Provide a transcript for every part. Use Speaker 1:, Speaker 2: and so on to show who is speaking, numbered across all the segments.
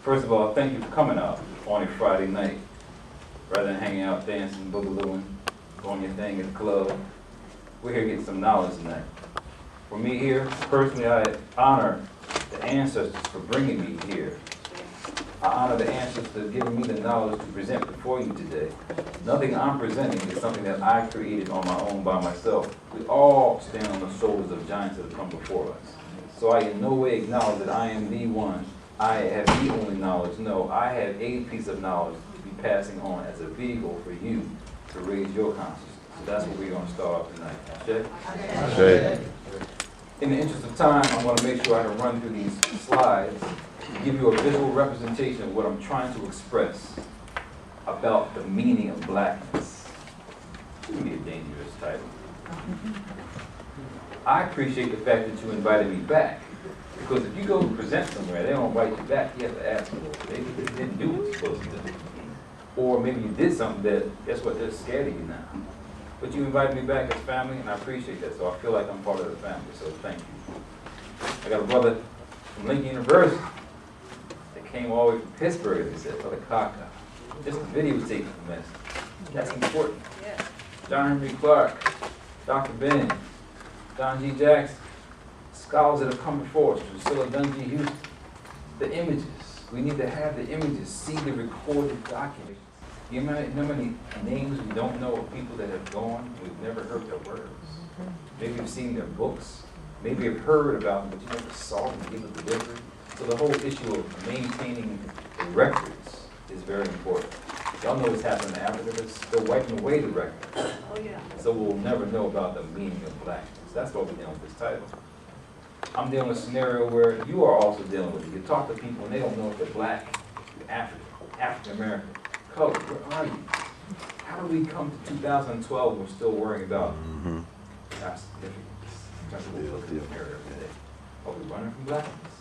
Speaker 1: First of all, thank you for coming out on a Friday night. Rather than hanging out, dancing, boogalooing, doing your thing at the club. We're here getting some knowledge tonight. For me here, personally, I honor the ancestors for bringing me here. I honor the ancestors for giving me the knowledge to present before you today. Nothing I'm presenting is something that I created on my own by myself. We all stand on the shoulders of giants that have come before us. So I in no way acknowledge that I am the one. I have the only knowledge. No, I have a piece of knowledge to be passing on as a vehicle for you to raise your consciousness. So that's what we're going to start off tonight. Okay? In the interest of time, I want to make sure I can run through these slides to give you a visual representation of what I'm trying to express about the meaning of blackness. This would be a dangerous title. I appreciate the fact that you invited me back. Because if you go and present somewhere, they don't invite you back, you have to ask them. Maybe you didn't do what you're supposed to do. Or maybe you did something that, guess what, they're scared of you now. But you invited me back as family, and I appreciate that. So I feel like I'm part of the family, so thank you. I got a brother from Lincoln University. They came all the way from Pittsburgh, as they said, for the Kaka. Just the videotape from this. That's important.
Speaker 2: Yeah.
Speaker 1: John Henry Clark, Dr. Ben, John G. Jackson, scholars that have come before us, Drusilla Dungy Houston. The images. We need to have the images, see the recorded documents. You know how many names we don't know of people that have gone, we've never heard their words. Maybe we've seen their books, maybe we've heard about them, but you never saw them give a delivery. So the whole issue of maintaining the records is very important. Y'all know what's happening in Africa, they're wiping away the records.
Speaker 2: Oh, yeah.
Speaker 1: So we'll never know about the meaning of blackness. That's what we're dealing with this title. I'm dealing with a scenario where you are also dealing with it. You talk to people and they don't know if they're black, African, African American, color, where are you? How do we come to 2012 and we're still worrying about our significance? That's what we look in the mirror every day. Are we running from blackness?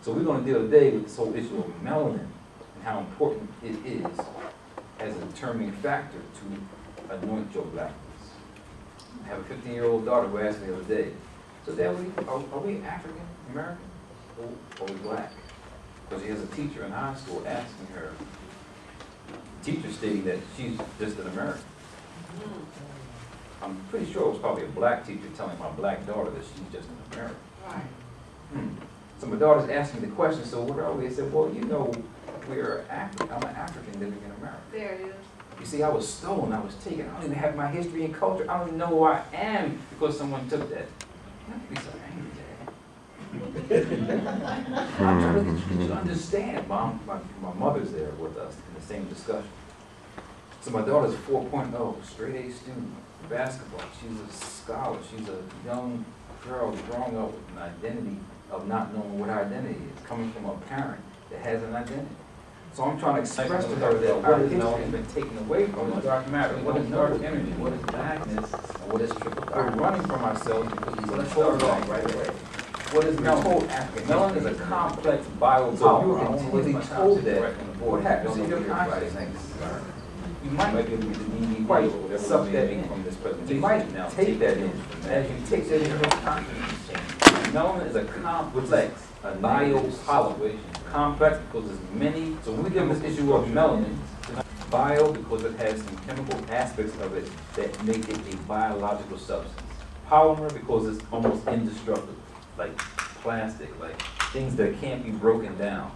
Speaker 1: So we're going to deal today with this whole issue of melanin and how important it is as a determining factor to anoint your blackness. I have a 15-year-old daughter who asked me the other day, so Dad, are we African American or are we black? Because she has a teacher in high school asking her, teacher stating that she's just an American. I'm pretty sure it was probably a black teacher telling my black daughter that she's just an American.
Speaker 2: Right.
Speaker 1: So my daughter's asking me the question, so what are we? I said, well, you know, we're African. I'm an African living in America.
Speaker 2: There it is.
Speaker 1: You see, I was stolen, I was taken. I don't even have my history and culture. I don't even know who I am because someone took that. You have to be so angry, Dad. I'm trying to get you to understand, Mom. My mother's there with us in the same discussion. So my daughter's 4.0, straight A student, basketball. She's a scholar. She's a young girl growing up with an identity of not knowing what her identity is, coming from a parent that has an identity. So I'm trying to express to her that our history has been taken away from us. Dark matter, what is dark energy, what is blackness, and what is triple dark? We're running from ourselves because we let's start off right away. What is melanin? Melanin is a complex biopolymer. So you were continually told that what happens in your consciousness. You might be able to get quite suck that in from this presentation. You might now take that in. As you take that in, your consciousness changes. Melanin is a complex biopolymer. Complex because there's many. So when we deal with this issue of melanin, bio because it has some chemical aspects of it that make it a biological substance. Polymer because it's almost indestructible, like plastic, like things that can't be broken down.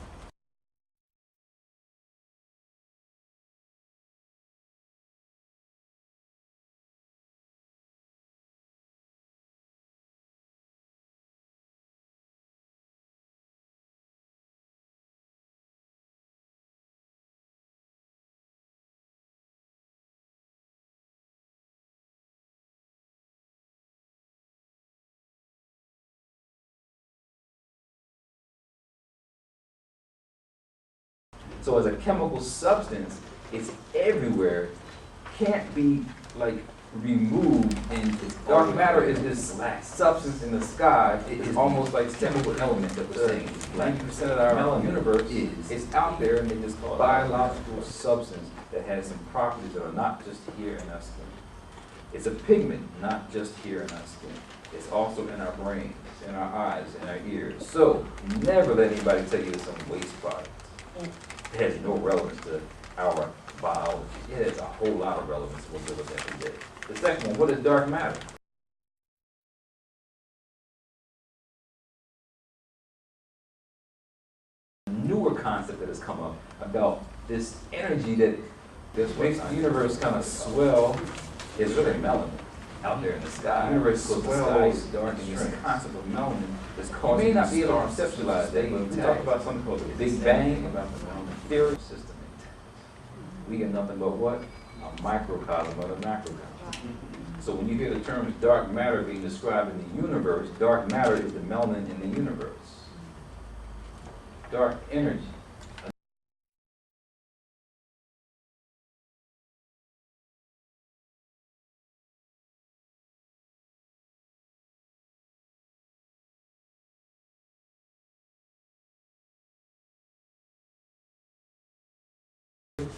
Speaker 1: So as a chemical substance, it's everywhere, can't be like removed, and dark matter is this substance in the sky. It is almost like chemical element that we're saying. 90% of our universe is. It's out there, and they just call it biological substance that has some properties that are not just here in our skin. It's a pigment, not just here in our skin. It's also in our brains, in our eyes, in our ears. So never let anybody tell you it's some waste product. It has no relevance to our biology. It has a whole lot of relevance to what we look at today. The second one, what is dark matter? A newer concept that has come up about this energy that makes the universe kind of swell is really melanin out there in the sky. The universe swells dark, and this concept of melanin is causing you may not be able to conceptualize that, but we talk about something called the Big Bang, about the melanin theory system intact. We get nothing but what? A microcosm of the macrocosm. So when you hear the terms dark matter being described in the universe, dark matter is the melanin in the universe. Dark energy.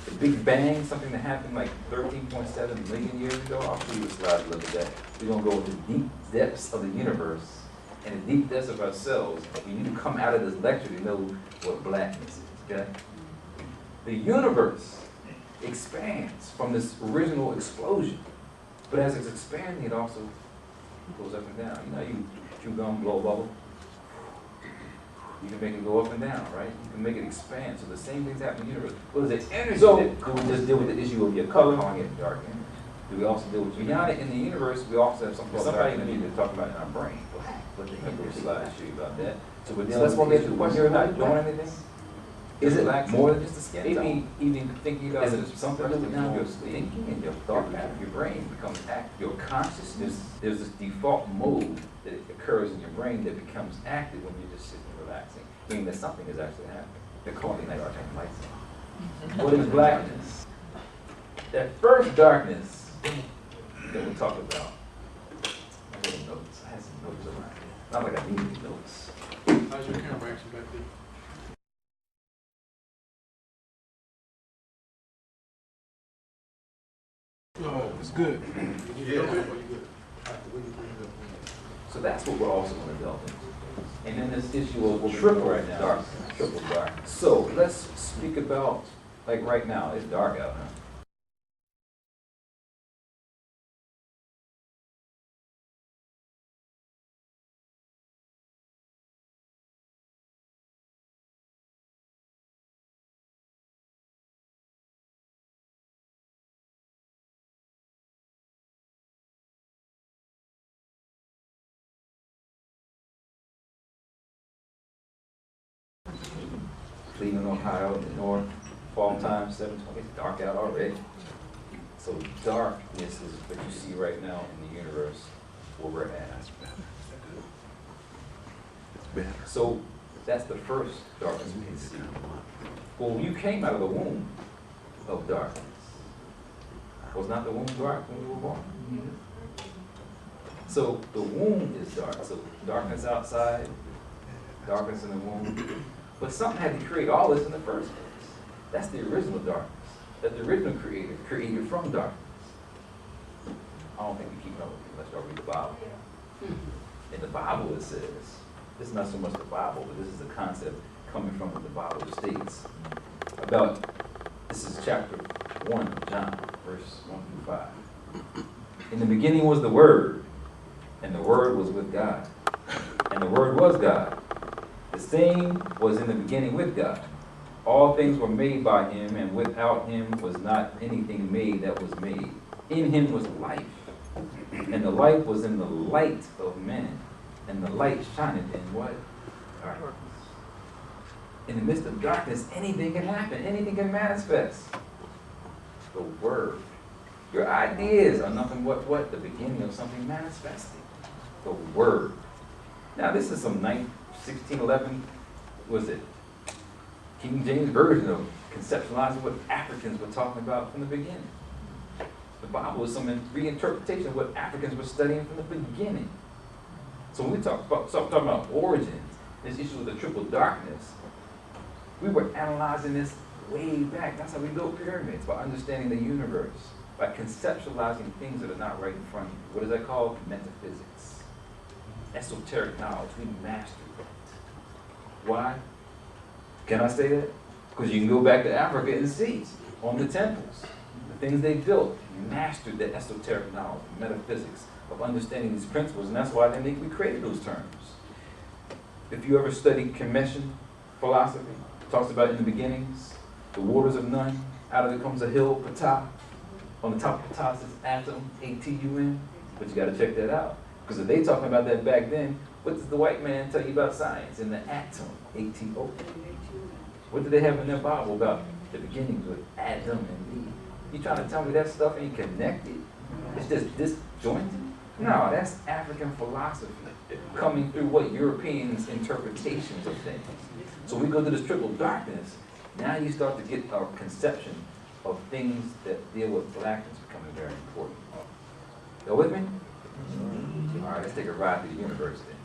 Speaker 1: The Big Bang, something that happened like 13.7 million years ago. I'll show you a slide to look at that. We're going to go into deep depths of the universe in the deep depths of ourselves, we need to come out of this lecture to know what blackness is, okay? The universe expands from this original explosion, but as it's expanding, it also goes up and down. You know, you chew gum, blow a bubble. You can make it go up and down, right? You can make it expand. So the same things happen in the universe. What is it? Energy. So do we just deal with the issue of your color, calling it dark energy? Do we also deal with beyond it in the universe? We also have something somebody need to talk about in our brain. Let the Hebrew slide show you about that. So we're dealing with the issue when you're not doing anything. Is it like more than just the skin tone? Maybe even thinking about it, something to do with now your thinking and your thought pattern, your brain becomes active. Your consciousness, there's this default mode that occurs in your brain that becomes active when you're just sitting and relaxing, meaning that something is actually happening. They're calling it dark lights. What is blackness? That first darkness that we talk about. I had notes. I had some notes around here. Not like I needed notes.
Speaker 2: How's your camera action back there? Oh, it's good. Yeah.
Speaker 1: So that's what we're also going to delve into. And then this issue of triple right now, dark, triple dark. So let's speak about, like right now, it's dark out, huh? Cleveland, Ohio, the north, fall time, 7:20, it's dark out already. So darkness is what you see right now in the universe where we're at. It's better. So that's the first darkness we can see. Well, you came out of the womb of darkness. Was not the womb dark when you were born? So the womb is dark. So darkness outside, darkness in the womb. But something had to create all this in the first place. That's the original darkness. That the original creator created from darkness. I don't think we keep up with it unless y'all read the Bible. In the Bible it says, this is not so much the Bible, but this is a concept coming from what the Bible states about, this is chapter 1 of John, verse 1 through 5. In the beginning was the Word, and the Word was with God, and the Word was God. The same was in the beginning with God. All things were made by him, and without him was not anything made that was made. In him was life, and the life was in the light of men, and the light shineth in what? Darkness. In the midst of darkness, anything can happen, anything can manifest. The Word. Your ideas are nothing but what? The beginning of something manifesting. The Word. Now this is some 1611, was it? King James Version of conceptualizing what Africans were talking about from the beginning. The Bible was some reinterpretation of what Africans were studying from the beginning. So when we talk about origins, this issue of the triple darkness, we were analyzing this way back. That's how we built pyramids, by understanding the universe, by conceptualizing things that are not right in front of you. What is that called? Metaphysics. Esoteric knowledge. We mastered that. Why? Can I say that? Because you can go back to Africa and see on the temples, the things they built, mastered the esoteric knowledge, metaphysics of understanding these principles, and that's why they think we created those terms. If you ever studied Kemetic philosophy, it talks about in the beginnings, the waters of none, out of it comes a hill, Ptah. On the top of Ptah says atom, A-T-U-M, but you got to check that out. Because if they talking about that back then, what does the white man tell you about science? In the atom, A-T-O. What did they have in their Bible about the beginnings with Adam and Eve? You trying to tell me that stuff ain't connected? It's just disjointed? No, that's African philosophy coming through what Europeans' interpretations of things. So we go to this triple darkness. Now you start to get our conception of things that deal with blackness becoming very important. Y'all with me? All right, let's take a ride through the universe then.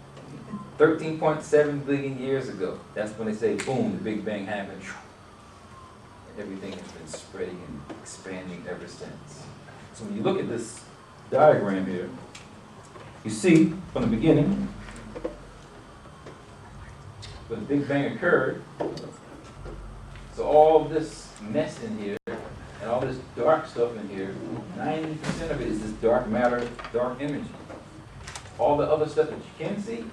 Speaker 1: 13.7 billion years ago, that's when they say, boom, the Big Bang happened. And everything has been spreading and expanding ever since. So when you look at this diagram here, you see from the beginning, when the Big Bang occurred. So all this mess in here, and all this dark stuff in here, 90% of it is this dark matter, dark energy. All the other stuff that you can see,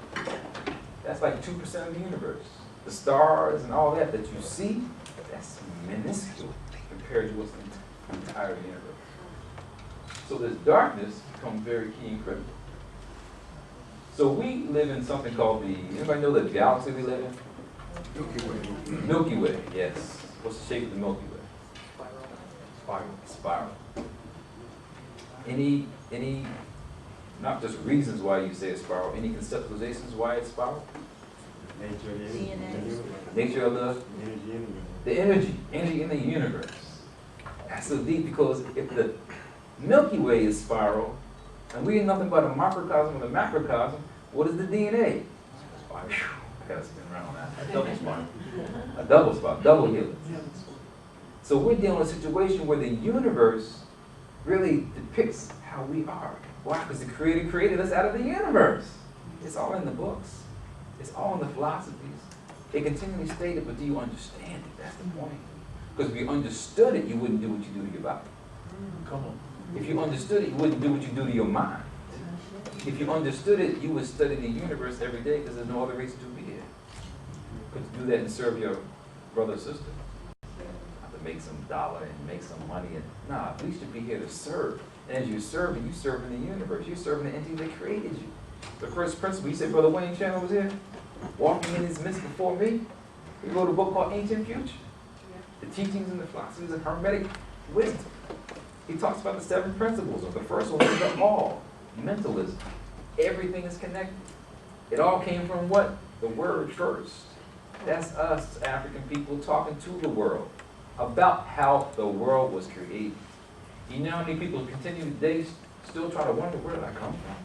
Speaker 1: that's like 2% of the universe. The stars and all that you see, that's minuscule compared to what's in the entire universe. So this darkness becomes very key and critical. So we live in something called anybody know the galaxy we live in?
Speaker 2: Milky Way.
Speaker 1: Milky Way, yes. What's the shape of the Milky Way? Spiral. Any, not just reasons why you say it's spiral, any conceptualizations why it's spiral? Nature of the energy in the universe. That's so deep because if the Milky Way is spiral, and we are nothing but a microcosm of the macrocosm, what is the DNA? I gotta spin around that. A double spot. A double spot, double helix. So we're dealing with a situation where the universe really depicts how we are. Why? Because the Creator created us out of the universe. It's all in the books. It's all in the philosophies. They continually state it, but do you understand it? That's the point. Because if you understood it, you wouldn't do what you do to your body. Come on. If you understood it, you wouldn't do what you do to your mind. If you understood it, you would study the universe every day because there's no other reason to be here. But to do that and serve your brother or sister. Not to make some dollar and make some money. Nah, we should be here to serve. And as you're serving the universe. You're serving the entity that created you. The first principle, you said Brother Wayne Chandler was here? Walking in his midst before me. He wrote a book called Ancient Future. The teachings and the philosophies of Hermetic wisdom. He talks about the 7 principles. The first one is the all, mentalism. Everything is connected. It all came from what? The word first. That's us, African people, talking to the world about how the world was created. You know how many people continue today still try to wonder where did I come from?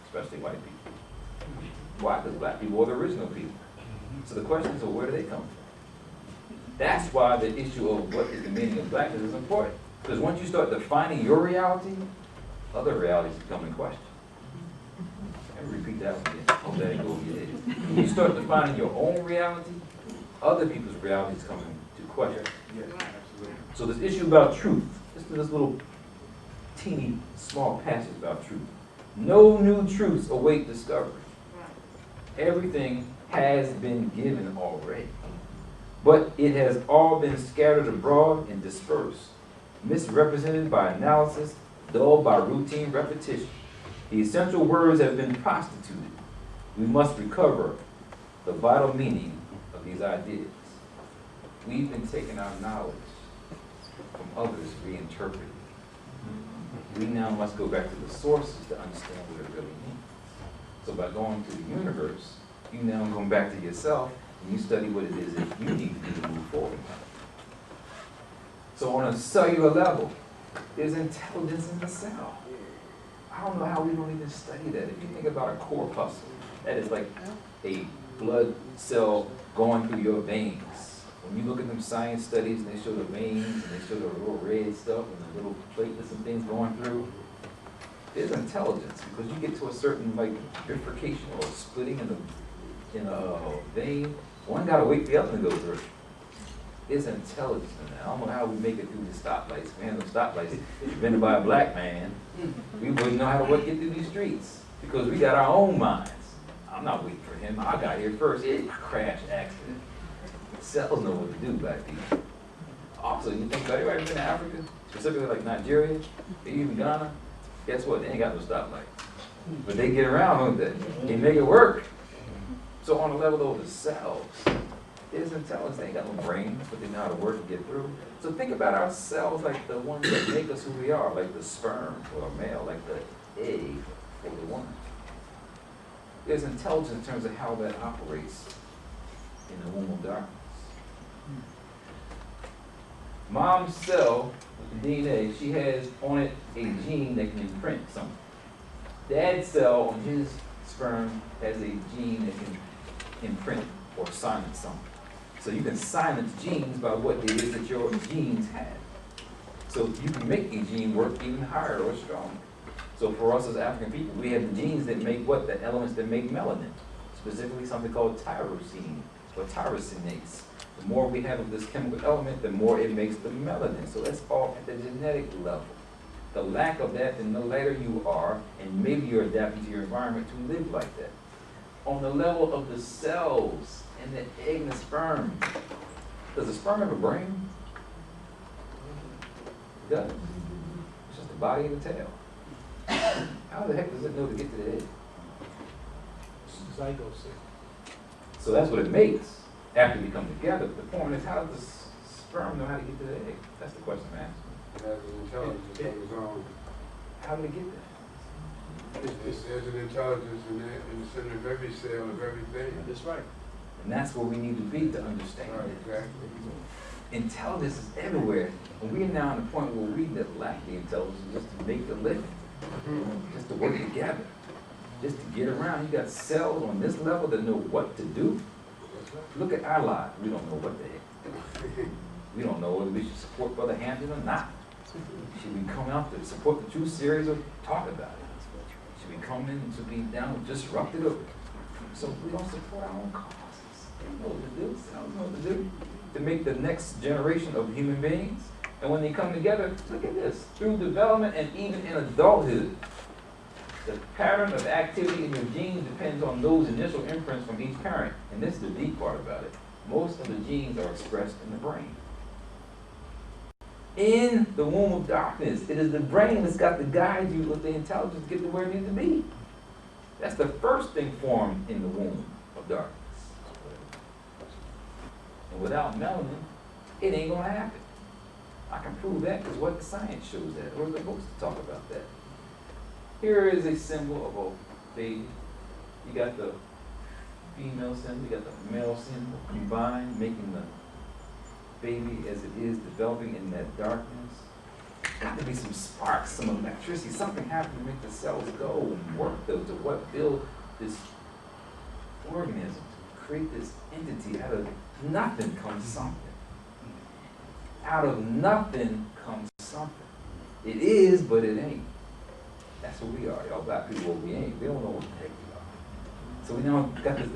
Speaker 1: Especially white people. Why? Because black people are the original people. So the question is, well, where do they come from? That's why the issue of what is the meaning of blackness is important. Because once you start defining your reality, other realities come in question. Let me repeat that one again. Hope that ain't go over your head. When you start defining your own reality, other people's realities come into question. So this issue about truth, this little teeny small passage about truth. No new truths await discovery. Everything has been given already. But it has all been scattered abroad and dispersed, misrepresented by analysis, dulled by routine repetition. The essential words have been prostituted. We must recover the vital meaning of these ideas. We've been taking our knowledge from others, reinterpreting. We now must go back to the sources to understand what it really means. So by going to the universe, you now come back to yourself and you study what it is that you need to do to move forward. So on a cellular level, there's intelligence in the cell. I don't know how we don't even study that. If you think about a corpuscle, that is like a blood cell going through your veins. When you look at them science studies and they show the veins and they show the little red stuff and the little platelets and things going through, there's intelligence because you get to a certain like bifurcation or splitting in a vein. One got to wait for the other to go through. There's intelligence in that. I don't know how we make it through the stoplights. Man, the stoplights invented by a black man. We wouldn't know how to get through these streets because we got our own minds. I'm not waiting for him. I got here first. It crash accident. Cells know what to do, black people. Also, you think about everybody been in Africa, specifically like Nigeria, even Ghana, guess what? They ain't got no stoplight. But they get around, don't they? They make it work. So on the level of the cells, there's intelligence. They ain't got no brains, but they know how to work and get through. So think about our cells like the ones that make us who we are, like the sperm for a male, like the egg for the woman. There's intelligence in terms of how that operates in the womb of darkness. Mom's cell, with the DNA, she has on it a gene that can imprint something. Dad's cell on his sperm has a gene that can imprint or silence something. So you can silence genes by what it is that your genes have. So you can make a gene work even higher or stronger. So for us as African people, we have the genes that make what? The elements that make melanin. specifically something called tyrosine or tyrosinates. The more we have of this chemical element, the more it makes the melanin. So that's all at the genetic level. The lack of that, then the lighter you are, and maybe you're adapting to your environment to live like that. On the level of the cells and the egg and the sperm, does the sperm have a brain? It does. It's just the body and the tail. How the heck does it know to get to the egg?
Speaker 3: Zygote.
Speaker 1: So that's what it makes after we come together. But the point is, how does the sperm know how to get to the egg? That's the question I'm asking.
Speaker 2: It has an intelligence of its own.
Speaker 1: How did it get there?
Speaker 2: There's an intelligence in the center of every cell of everything.
Speaker 3: That's right.
Speaker 1: And that's where we need to be to understand
Speaker 2: Right,
Speaker 1: it.
Speaker 2: exactly.
Speaker 1: Intelligence is everywhere. And we're now at the point where we lack the intelligence just to make a living, just to work together, just to get around. You got cells on this level that know what to do. Look at our lives. We don't know what the heck to do. We don't know whether we should support Brother Hampton or not. Should we come out to support the Truth series or talk about it? Should we come in to be down and disrupt it? So we don't support our own causes. They know what to do. Cells know what to do to make the next generation of human beings. And when they come together, look at this. Through development and even in adulthood, the pattern of activity in your genes depends on those initial imprints from each parent. And this is the deep part about it. Most of the genes are expressed in the brain. In the womb of darkness, it is the brain that's got to guide you with the intelligence to get to where it needs to be. That's the first thing formed in the womb of darkness. And without melanin, it ain't gonna happen. I can prove that because what the science shows that, or the books talk about that. Here is a symbol of a baby. You got the female symbol, you got the male symbol combined, making the baby as it is developing in that darkness. Got to be some sparks, some electricity, something happened to make the cells go and work to what build this organism, to create this entity. Out of nothing comes something. Out of nothing comes something. It is, but it ain't. That's what we are. Y'all black people, we ain't. We don't know what the heck we are. So we now got this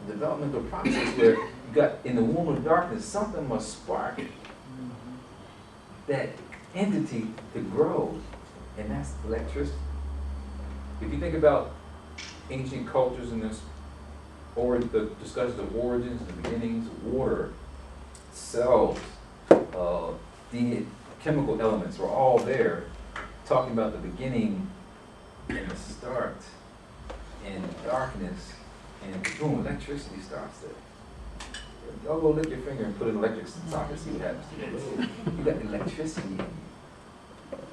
Speaker 1: developmental process where you got in the womb of darkness, something must spark that entity to grow, and that's electricity. If you think about ancient cultures in this, or the discussions of origins and the beginnings, water, cells, the chemical elements were all there, talking about the beginning and the start, and darkness, and boom, electricity starts there. Y'all go lick your finger and put an electric socket, see what happens. You got electricity in you,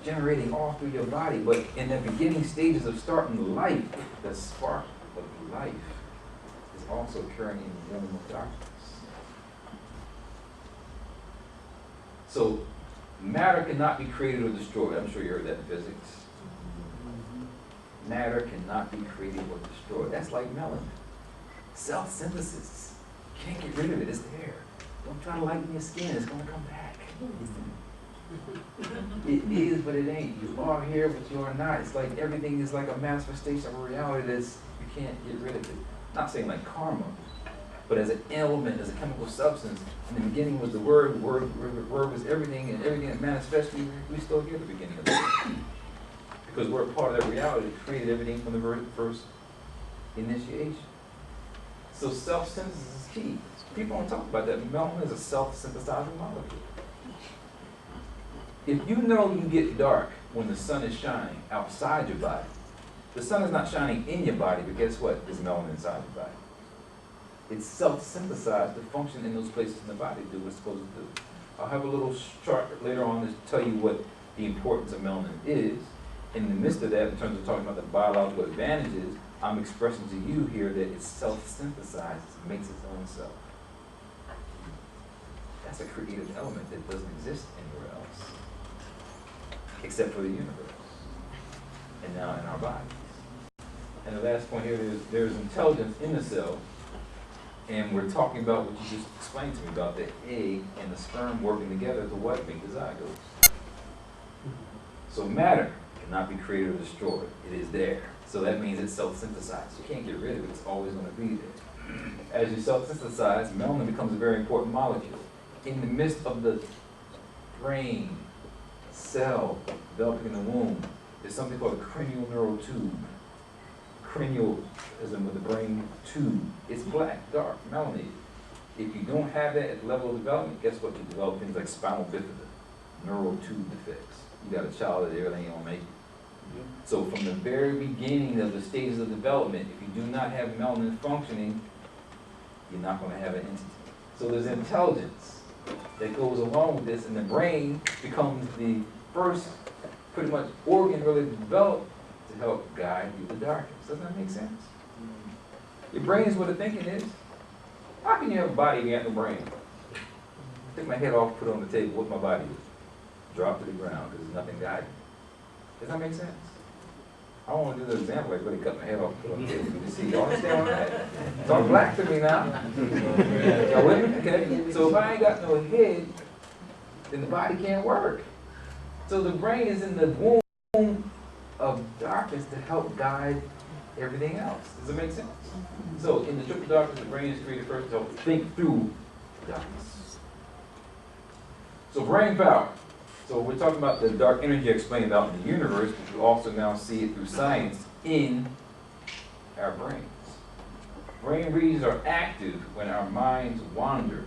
Speaker 1: generating all through your body, but in the beginning stages of starting life, the spark of life is also occurring in the womb of darkness. So matter cannot be created or destroyed. I'm sure you heard that in physics. Matter cannot be created or destroyed. That's like melanin. Self-synthesis. Can't get rid of it. It's there. Don't try to lighten your skin. It's going to come back. It is, but it ain't. You are here, but you are not. It's like everything is like a manifestation of a reality that's, you can't get rid of it. Not saying like karma, but as an element, as a chemical substance. In the beginning was the word was everything, and everything that manifests, we still hear the beginning of it. Because we're a part of that reality that created everything from the very first initiation. So self-synthesis is key. People don't talk about that. Melanin is a self-synthesizing molecule. If you know you get dark when the sun is shining outside your body, the sun is not shining in your body, but guess what? There's melanin inside your body. It's self-synthesized to function in those places in the body to do what it's supposed to do. I'll have a little chart later on to tell you what the importance of melanin is. In the midst of that, in terms of talking about the biological advantages, I'm expressing to you here that it's self-synthesized, it makes its own self. That's a creative element that doesn't exist anywhere else, except for the universe, and now in our bodies. And the last point here is there's intelligence in the cell, and we're talking about what you just explained to me about the egg and the sperm working together to what? Make the zygotes. So matter cannot be created or destroyed. It is there. So that means it's self-synthesized. You can't get rid of it, it's always going to be there. As you self-synthesize, melanin becomes a very important molecule. In the midst of the brain cell developing in the womb, there's something called a cranial neural tube. Cranial, as in with the brain tube. It's black, dark, melanated. If you don't have that at the level of development, guess what? You develop things like spinal bifida, neural tube defects. You got a child that everything ain't gonna make it. So from the very beginning of the stages of development, if you do not have melanin functioning, you're not going to have an entity. So there's intelligence that goes along with this, and the brain becomes the first, pretty much, organ really developed to help guide you through the darkness. Doesn't that make sense? Your brain is what the thinking is. How can you have a body if you have no brain? Take my head off, put it on the table, what my body is. Drop to the ground, because there's nothing guiding. Does that make sense? I don't want to do the example like really cut my head off, put it on the table. You see, y'all understand what I'm saying? Talk black to me now. Y'all with me? Okay. So if I ain't got no head, then the body can't work. So the brain is in the womb of darkness to help guide everything else. Does it make sense? So in the triple darkness, the brain is created first to help think through darkness. So brain power. So we're talking about the dark energy explained about in the universe, but you also now see it through science in our brains. Brain regions are active when our minds wander.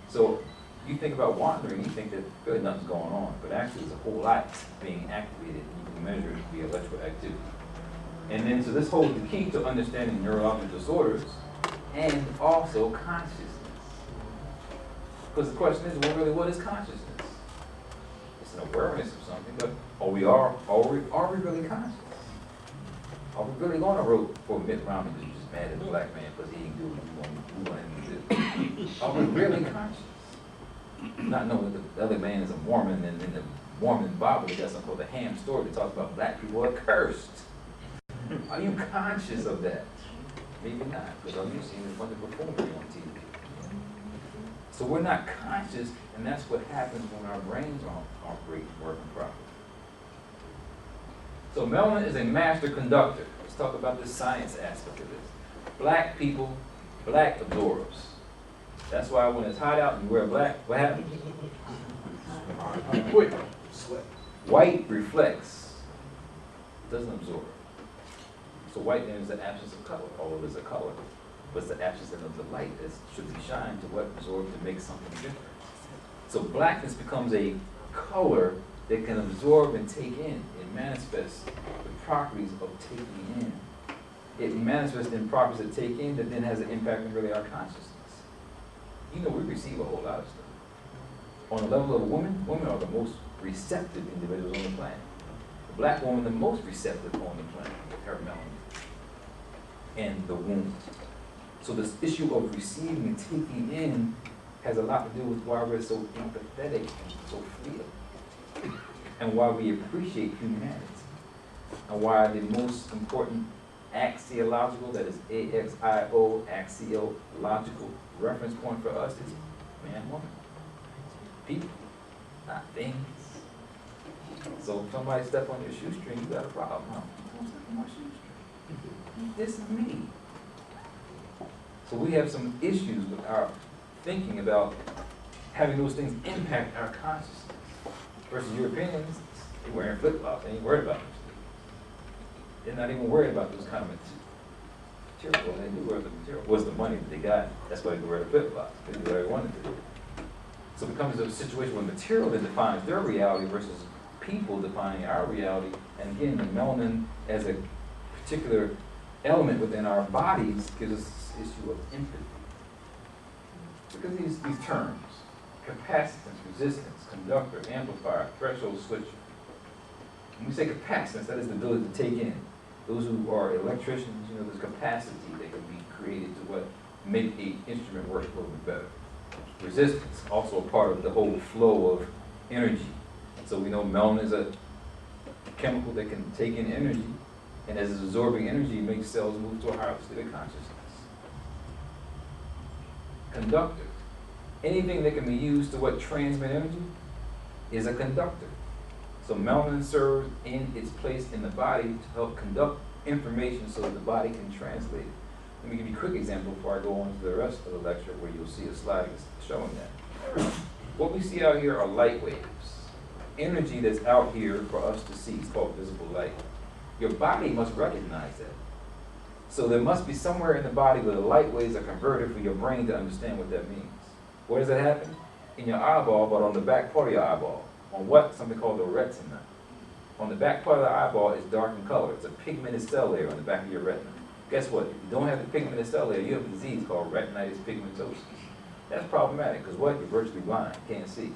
Speaker 1: So you think about wandering, you think that really nothing's going on, but actually there's a whole lot being activated, and you can measure it via electrical activity. And then, so this holds the key to understanding neurological disorders and also consciousness. Because the question is, well, really, what is consciousness? It's an awareness of something, but are we really conscious? Are we really going to vote for Mitt Romney because you're just mad at the black man because he didn't do what you want him to do? Are we really conscious? Not knowing that the other man is a Mormon, and in the Mormon Bible, they got something called the Ham story that talks about black people are cursed. Are you conscious of that? Maybe not, because all you've seen is a bunch of performers on TV. So we're not conscious, and that's what happens when our brains aren't working properly. So melanin is a master conductor. Let's talk about the science aspect of this. Black people, black absorbs. That's why when it's hot out and you wear black, what happens? Quick. Sweat. White reflects, doesn't absorb. So white is the absence of color, although there's a color, but it's the absence of the light that should be shined to what absorbs to make something different. So blackness becomes a color that can absorb and take in. It manifests the properties of taking in. It manifests in properties that take in that then has an impact on really our consciousness. You know, we receive a whole lot of stuff. On the level of a woman, women are the most receptive individuals on the planet. The black woman, the most receptive on the planet, with her melanin and the womb. So this issue of receiving and taking in has a lot to do with why we're so empathetic and so fluid, and why we appreciate humanity, and why the most important axiological, that is A-X-I-O, axiological reference point for us is man, woman. People, not things. So if somebody step on your shoestring, you got a problem, huh? Don't step on my shoestring. This is me. So we have some issues with our thinking about having those things impact our consciousness. Versus Europeans, they're wearing flip-flops, they ain't worried about them. They're not even worried about those kind of material. Well, they do wear the material. What's the money that they got? That's why they can wear the flip-flops. They do whatever they wanted to do. So it becomes a situation where material that defines their reality versus people defining our reality. And again, the melanin as a particular element within our bodies gives us this issue of empathy. Because these terms, capacitance, resistance, conductor, amplifier, threshold switcher. When we say capacitance, that is the ability to take in. Those who are electricians, you know, there's capacity that can be created to what make the instrument work a little bit better. Resistance, also a part of the whole flow of energy. And so we know melanin is a chemical that can take in energy, and as it's absorbing energy, it makes cells move to a higher state of consciousness. So melanin serves in its place in the body to help conduct information so that the body can translate it. Let me give you a quick example before I go on to the rest of the lecture where you'll see a slide showing that. What we see out here are light waves. Energy that's out here for us to see. It's called visible light. Your body must recognize that. So there must be somewhere in the body where the light waves are converted for your brain to understand what that means. Where does it happen? In your eyeball, but on the back part of your eyeball. On what? Something called the retina. On the back part of the eyeball is dark in color. It's a pigmented cell layer on the back of your retina. Guess what? If you don't have the pigmented cell layer, you have a disease called retinitis pigmentosa. That's problematic because what? You're virtually blind. You can't see.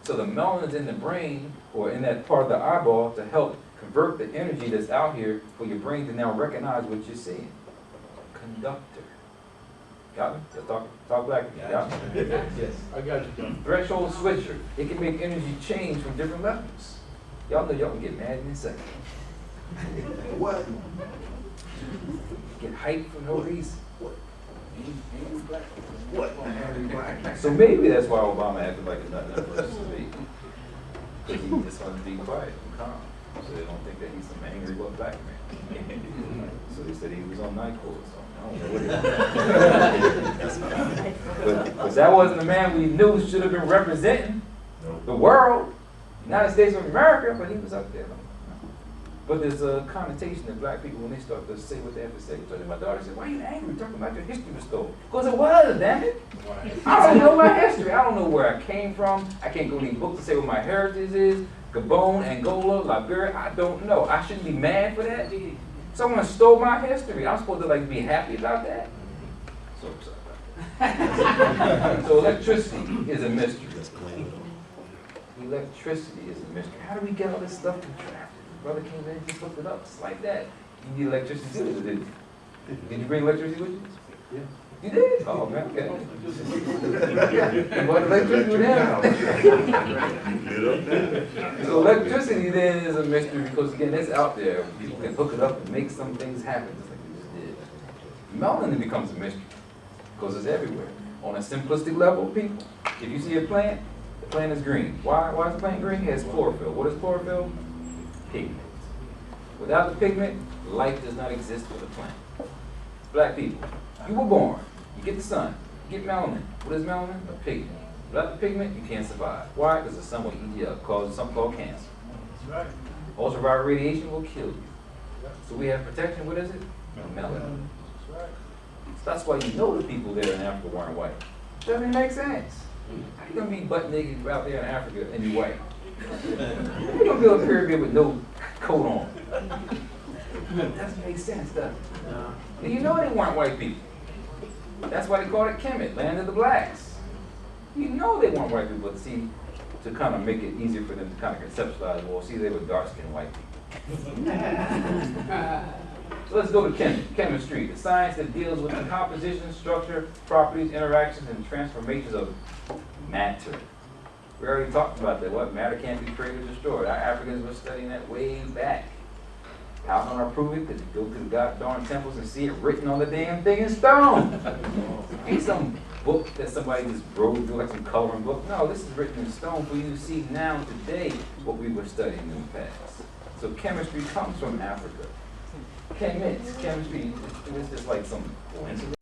Speaker 1: So the melanin's in the brain or in that part of the eyeball to help convert the energy that's out here for your brain to now recognize what you're seeing. Conductor. Got me? Talk black. Got me? Yes.
Speaker 3: I got you, John.
Speaker 1: Threshold switcher. It can make energy change from different levels. Y'all know y'all can get mad in a second.
Speaker 3: What?
Speaker 1: Get hyped for no reason.
Speaker 3: What?
Speaker 1: So maybe that's why Obama acted like he's not that person to be. Because he just wants to be quiet and calm. So they don't think that he's some angry black man. So they said he was on NyQuil or something. I don't know what it was. But that wasn't the man we knew should have been representing the world, United States of America, but he was up there. But there's a connotation that black people, when they start to say what they have to say. So my daughter said, why are you angry talking about your history was stolen? Because it was, damn it. I don't know my history. I don't know where I came from. I can't go to these books to say what my heritage is. Gabon, Angola, Liberia, I don't know. I shouldn't be mad for that. Someone stole my history. I'm supposed to like be happy about that. So upset about that. So electricity is a mystery. Electricity is a mystery. How do we get all this stuff contracted? Brother came in and just looked it up, just like that. You need electricity too, didn't you? Did you bring electricity with you? Yeah. You did? Oh, man, okay. You bought electricity with him? So electricity then is a mystery because, again, it's out there. People can hook it up and make some things happen, just like we just did. Melanin becomes a mystery because it's everywhere. On a simplistic level, people, if you see a plant, the plant is green. Why is the plant green? It has chlorophyll. What is chlorophyll? Pigment. Without the pigment, life does not exist for the plant. Black people, you were born, you get the sun, you get melanin. What is melanin? A pigment. Without the pigment, you can't survive. Why? Because the sun will eat you up, cause something called cancer.
Speaker 3: Right.
Speaker 1: Ultraviolet radiation will kill you. So we have protection, what is it? Melanin. So that's why you know the people there in Africa weren't white. Doesn't make sense. How you gonna be butt naked out there in Africa and you white? You're gonna build a pyramid with no coat on. That doesn't make sense, does it? No. You know they weren't white people. That's why they called it Kemet, land of the blacks. You know they weren't white people, but see, to kind of make it easier for them to kind of conceptualize, well, see, they were dark-skinned white people. So let's go to chemistry, the science that deals with the composition, structure, properties, interactions, and transformations of matter. We already talked about that. What? Matter can't be created or destroyed. Our Africans were studying that way back. How can I prove it? Because you go to the goddamn temples and see it written on the damn thing in stone. Ain't some book that somebody just wrote, do like some coloring book. No, this is written in stone for you to see now, today, what we were studying in the past. So chemistry comes from Africa. Chemistry, it's just like some coincidence.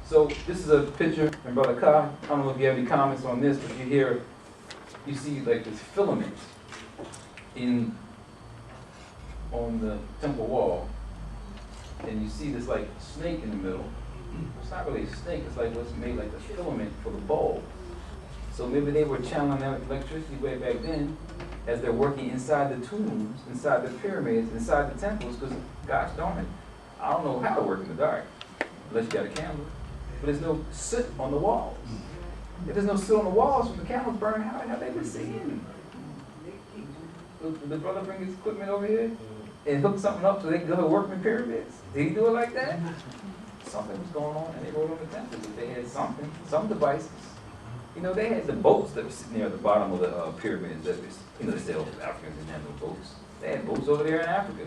Speaker 1: So this is a picture from Brother Ka. I don't know if you have any comments on this, but you see like this filament on the temple wall, and you see this like snake in the middle. It's not really a snake, it's like what's made like a filament for the bulb. So maybe they were channeling that electricity way back then as they're working inside the tombs, inside the pyramids, inside the temples, because gosh darn it, I don't know how to work in the dark, unless you got a camera. But there's no soot on the walls. If there's no soot on the walls from the candles burning, how they been seeing? Did the brother bring his equipment over here and hook something up so they can go to work in pyramids? Did he do it like that? Something was going on, and they wrote on the temples that they had something, some devices. You know, they had the boats that were sitting there at the bottom of the pyramids. That was, you know, they said, oh, Africans didn't have no boats. They had boats over there in Africa.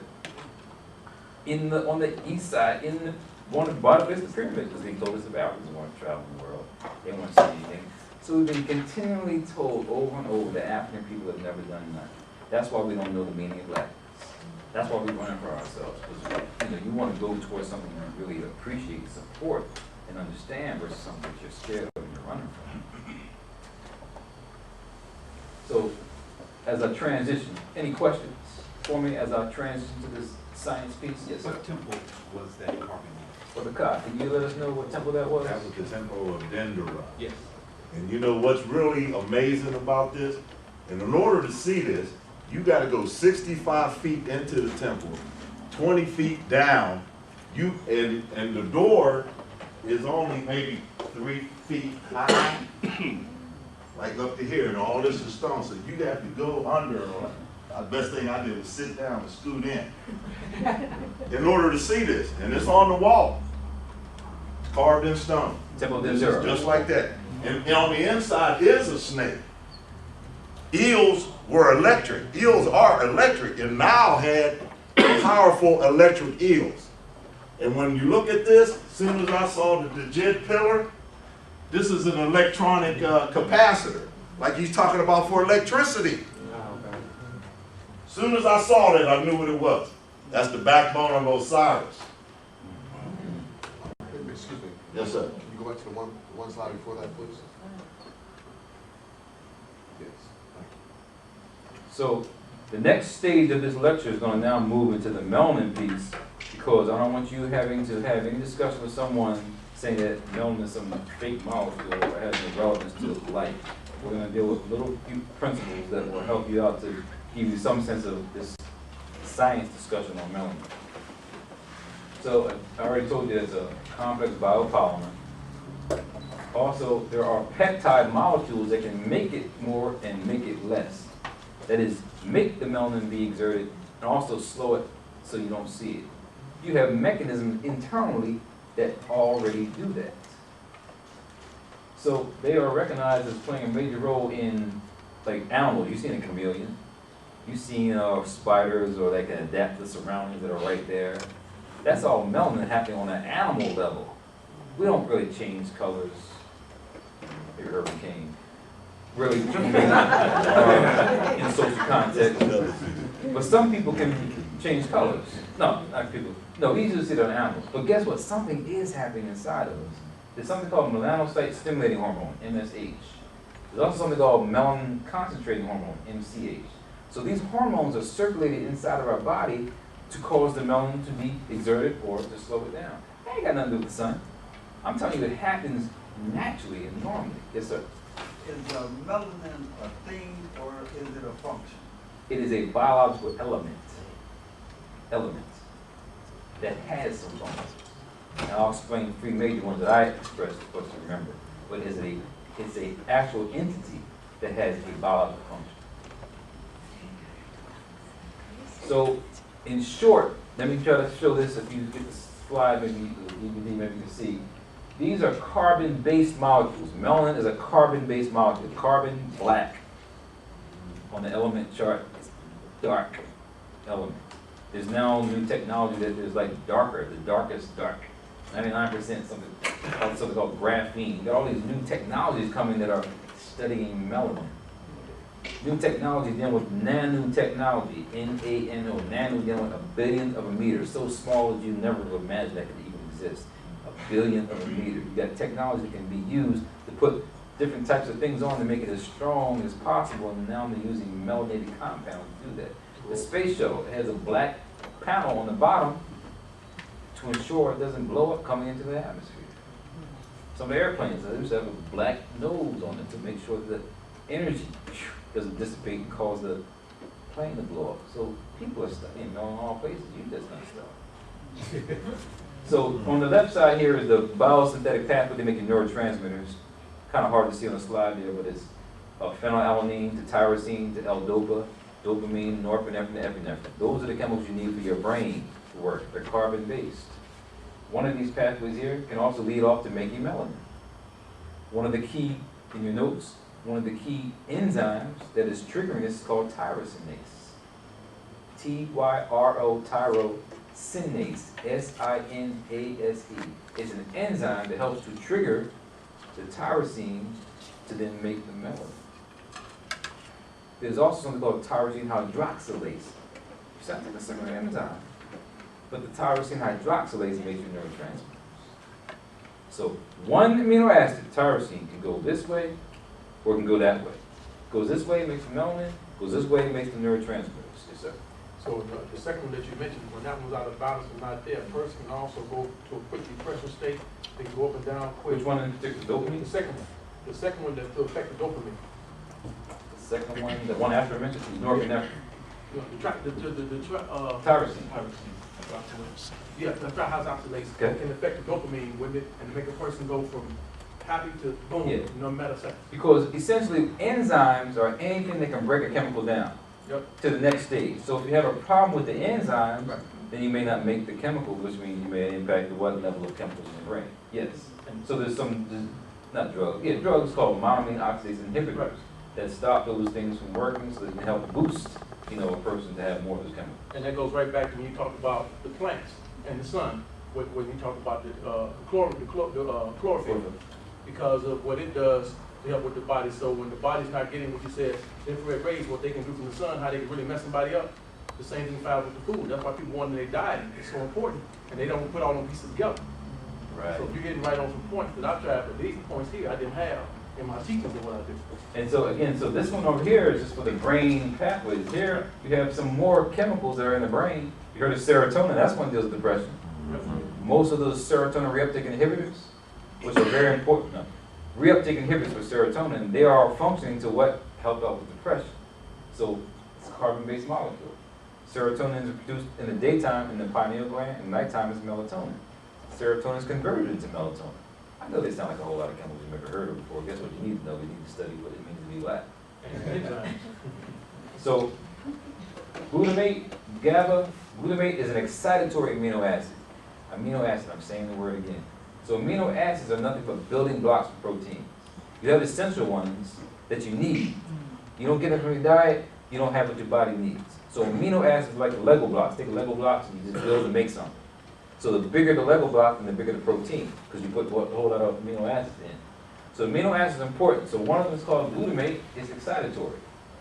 Speaker 1: On the east side, one of the bottom of the pyramid, because they told us about Africans wanted to travel the world. They want to see anything. So we've been continually told over and over that African people have never done nothing. That's why we don't know the meaning of blackness. That's why we're running for ourselves. Because you want to go towards something you really appreciate, support, and understand versus something that you're scared of and you're running from. So, as I transition, any questions for me as I transition to this science piece? Yes, sir.
Speaker 4: What temple was that carving on?
Speaker 1: For the car, can you let us know what temple that was?
Speaker 5: That was the temple of Dendera.
Speaker 4: Yes.
Speaker 5: And you know what's really amazing about this? And in order to see this, you got to go 65 feet into the temple, 20 feet down. And the door is only maybe 3 feet high, like up to here, and all this is stone. So you have to go under. The best thing I did was sit down and scoot in order to see this. And it's on the wall, carved in stone.
Speaker 1: Temple
Speaker 5: This
Speaker 1: Dendera.
Speaker 5: is just like that. And on the inside is a snake. Eels were electric. Eels are electric, and Nile had powerful electric eels. And when you look at this, as soon as I saw the Djed pillar, this is an electronic capacitor, like he's talking about for electricity. As soon as I saw that, I knew what it was. That's the backbone of Osiris.
Speaker 6: Excuse me.
Speaker 5: Yes, sir.
Speaker 6: Can you go back to the one slide before that, please? Yes.
Speaker 1: So the next stage of this lecture is going to now move into the melanin piece, because I don't want you having to have any discussion with someone saying that melanin is some fake molecule or has no relevance to life. We're going to deal with little few principles that will help you out to give you some sense of this science discussion on melanin. So I already told you it's a complex biopolymer. Also, there are peptide molecules that can make it more and make it less. That is, make the melanin be exerted and also slow it so you don't see it. You have mechanisms internally that already do that. So they are recognized as playing a major role in, like, animals. You've seen a chameleon. You've seen spiders, or they can adapt to the surroundings that are right there. That's all melanin happening on an animal level. We don't really change colors. Maybe hurricane. Really, in social context. But some people can change colors. No, not people. No, we usually see it on animals. But guess what? Something is happening inside of us. There's something called melanocyte stimulating hormone, MSH. There's also something called melanin concentrating hormone, MCH. So these hormones are circulated inside of our body to cause the melanin to be exerted or to slow it down. That ain't got nothing to do with the sun. I'm telling you, it happens naturally and normally. Yes, sir.
Speaker 3: Is melanin a thing or is it a function?
Speaker 1: It is a biological element that has some functions. And I'll explain 3 major ones that I expressed, of course, to remember. But it's a actual entity that has a biological function. So, in short, let me try to show this. If you get the slide, maybe you can see. These are carbon-based molecules. Melanin is a carbon-based molecule. Carbon, black. On the element chart, it's dark element. There's now new technology that is like darker, the darkest dark. 99% something called graphene. You got all these new technologies coming that are studying melanin. New technology dealing with nanotechnology, N-A-N-O, nano dealing with a billionth of a meter, so small that you never would imagine that could even exist. A billionth of a meter. You got technology that can be used to put different types of things on to make it as strong as possible, and now they're using melanated compounds to do that. The space shuttle has a black panel on the bottom to ensure it doesn't blow up coming into the atmosphere. Some airplanes, they used to have a black nose on it to make sure that energy doesn't dissipate and cause the plane to blow up. So people are studying on all places. You just not study. So on the left side here is the biosynthetic pathway to making neurotransmitters. Kind of hard to see on the slide there, but it's phenylalanine to tyrosine to L-dopa, dopamine, norepinephrine to epinephrine. Those are the chemicals you need for your brain to work. They're carbon-based. One of these pathways here can also lead off to making melanin. One of the key, in your notes, one of the key enzymes that is triggering this is called tyrosinase. T-Y-R-O, tyrosinase, S-I-N-A-S-E. It's an enzyme that helps to trigger the tyrosine to then make the melanin. There's also something called tyrosine hydroxylase. It sounds like a similar enzyme, but the tyrosine hydroxylase makes your neurotransmitters. So one amino acid, tyrosine, can go this way or it can go that way. Goes this way, makes the melanin. Goes this way, makes the neurotransmitters. Yes, sir.
Speaker 7: So the second one that you mentioned, when that one's out of balance and not there, a person can also go to a quick depression state. They can go up and down quick.
Speaker 1: Which one in particular? Dopamine?
Speaker 7: The second one that to affect the dopamine.
Speaker 1: The second one, the one after I mentioned, is norepinephrine.
Speaker 7: You know,
Speaker 1: Tyrosine.
Speaker 7: Yeah, the trihydroxylase
Speaker 1: Okay.
Speaker 7: can affect the dopamine with it and make a person go from happy to boom,
Speaker 1: Yeah.
Speaker 7: no matter second.
Speaker 1: Because essentially enzymes are anything that can break a chemical down
Speaker 7: Yep.
Speaker 1: to the next stage. So if you have a problem with the enzymes, then you may not make the chemical, which means you may impact the what level of chemicals in the brain. Yes. And so there's not drugs, drugs called monoamine oxidase inhibitors that stop those things from working so they can help boost, a person to have more of those chemicals.
Speaker 7: And that goes right back to when you talked about the plants and the sun, when you talk about the chlorophyll, because of what it does to help with the body. So when the body's not getting what you said, infrared rays, what they can do from the sun, how they can really mess somebody up. The same thing found with the food. That's why people want their diet. It's so important, and they don't put all them pieces together.
Speaker 1: Right.
Speaker 7: So if you're getting right on some points that I've tried, but these points here I didn't have in my teachings of what I do.
Speaker 1: And so again, so this one over here is just for the brain pathways. Here you have some more chemicals that are in the brain. You heard of serotonin, that's one that deals with depression. Most of those serotonin reuptake inhibitors, which are very important. No, reuptake inhibitors for serotonin, they are functioning to what help out with depression. So it's a carbon-based molecule. Serotonin is produced in the daytime in the pineal gland, and nighttime is melatonin. Serotonin is converted into melatonin. I know they sound like a whole lot of chemicals you've never heard of before. Guess what you need to know? You need to study what it means to be black. So glutamate, GABA, glutamate is an excitatory amino acid. Amino acid, I'm saying the word again. So amino acids are nothing but building blocks for proteins. You have essential ones that you need. You don't get them from your diet, you don't have what your body needs. So amino acids are like the Lego blocks. Take Lego blocks and you just build and make something. So the bigger the Lego block, then the bigger the protein, because you put a whole lot of amino acids in. So amino acids are important. So one of them is called glutamate, it's excitatory.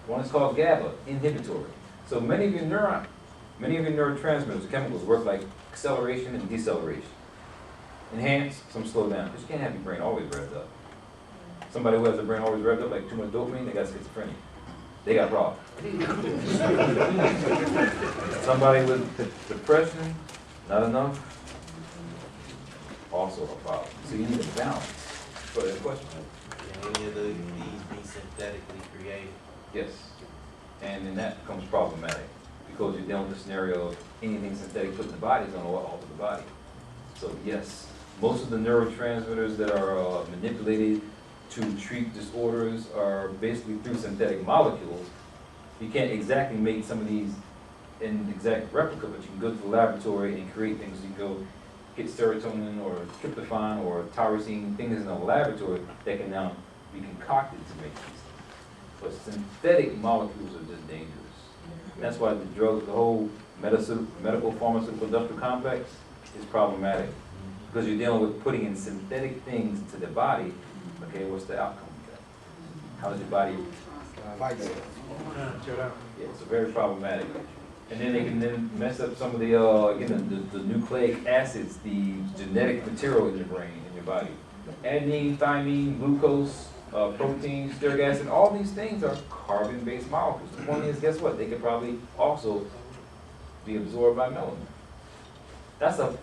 Speaker 1: One is called GABA, inhibitory. So many of your neurotransmitters, chemicals, work like acceleration and deceleration. Enhance, some slow down, because you can't have your brain always revved up. Somebody who has their brain always revved up, like too much dopamine, they got schizophrenia. They got problems. Somebody with depression, not enough, also a problem. So you need a balance. For that question.
Speaker 4: Can any of these be synthetically created?
Speaker 1: Yes. And then that becomes problematic because you're dealing with the scenario of anything synthetic put in the body is going to alter the body. So yes, most of the neurotransmitters that are manipulated to treat disorders are basically through synthetic molecules. You can't exactly make some of these in exact replica, but you can go to the laboratory and create things. You can go get serotonin or tryptophan or tyrosine, things in the laboratory that can now be concocted to make these things. But synthetic molecules are just dangerous. And that's why the whole medical pharmaceutical industrial complex is problematic. Because you're dealing with putting in synthetic things into the body. Okay, what's the outcome of that? How does your body fight it? Yeah, it's very problematic. And then they can then mess up some of the, the nucleic acids, the genetic material in your brain, in your body. Adenine, thymine, glucose, protein, stearic acid, all these things are carbon-based molecules. The point is, guess what? They could probably also be absorbed by melanin. That's a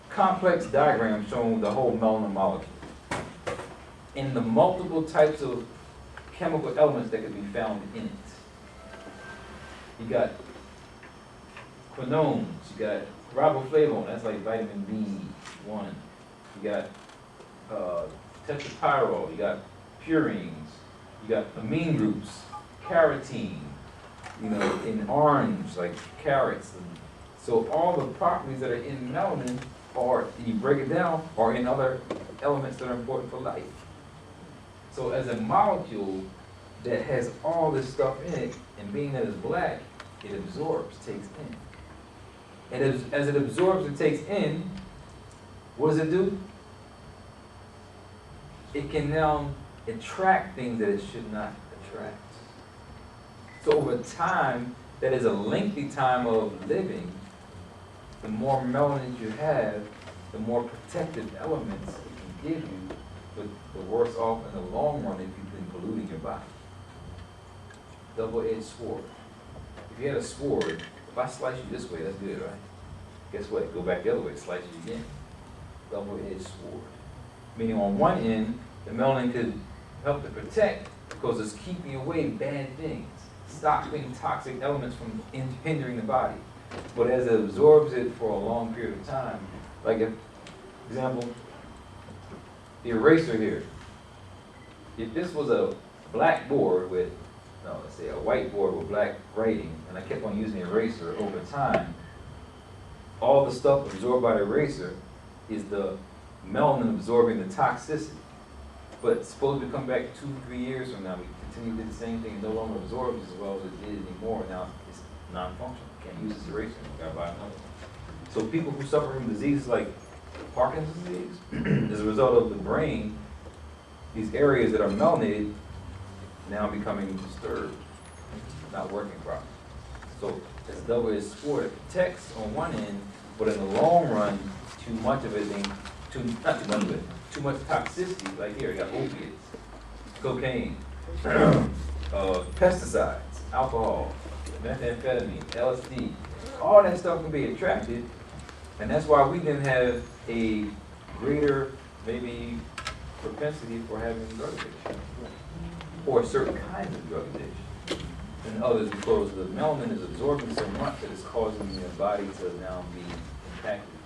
Speaker 1: complex diagram showing the whole melanin molecule. In the multiple types of chemical elements that can be found in it. You got quinones, you got riboflavin, that's like vitamin B1. You got tetrapyrrole, you got purines, you got amine groups, carotene, in orange, like carrots. So all the properties that are in melanin, or you break it down, are in other elements that are important for life. So as a molecule that has all this stuff in it, and being that it's black, it absorbs, takes in. And as it absorbs and takes in, what does it do? It can now attract things that it should not attract. So over time, that is a lengthy time of living, the more melanin you have, the more protective elements it can give you, but the worse off in the long run if you've been polluting your body. Double-edged sword. If you had a sword, if I slice you this way, that's good, right? Guess what? Go back the other way, slice you again. Double-edged sword. Meaning on one end, the melanin could help to protect because it's keeping away bad things, stopping toxic elements from hindering the body. But as it absorbs it for a long period of time, like example, the eraser here. If this was a black board with, no, let's say a white board with black writing, and I kept on using the eraser over time, all the stuff absorbed by the eraser is the melanin absorbing the toxicity. But supposed to come back 2-3 years from now, we continue to do the same thing, it no longer absorbs as well as it did anymore. Now it's non-functional. Can't use this eraser, you gotta buy another one. So people who suffer from diseases like Parkinson's disease, as a result of the brain, these areas that are melanated now becoming disturbed, not working properly. So it's a double-edged sword. It protects on one end, but in the long run, too much of it, not too much of it, too much toxicity. Like here, you got opiates, cocaine, pesticides, alcohol, methamphetamine, LSD. All that stuff can be attracted, and that's why we then have a greater, maybe, propensity for having drug addiction, or certain kinds of drug addiction than others, because the melanin is absorbing so much that it's causing the body to now be impacted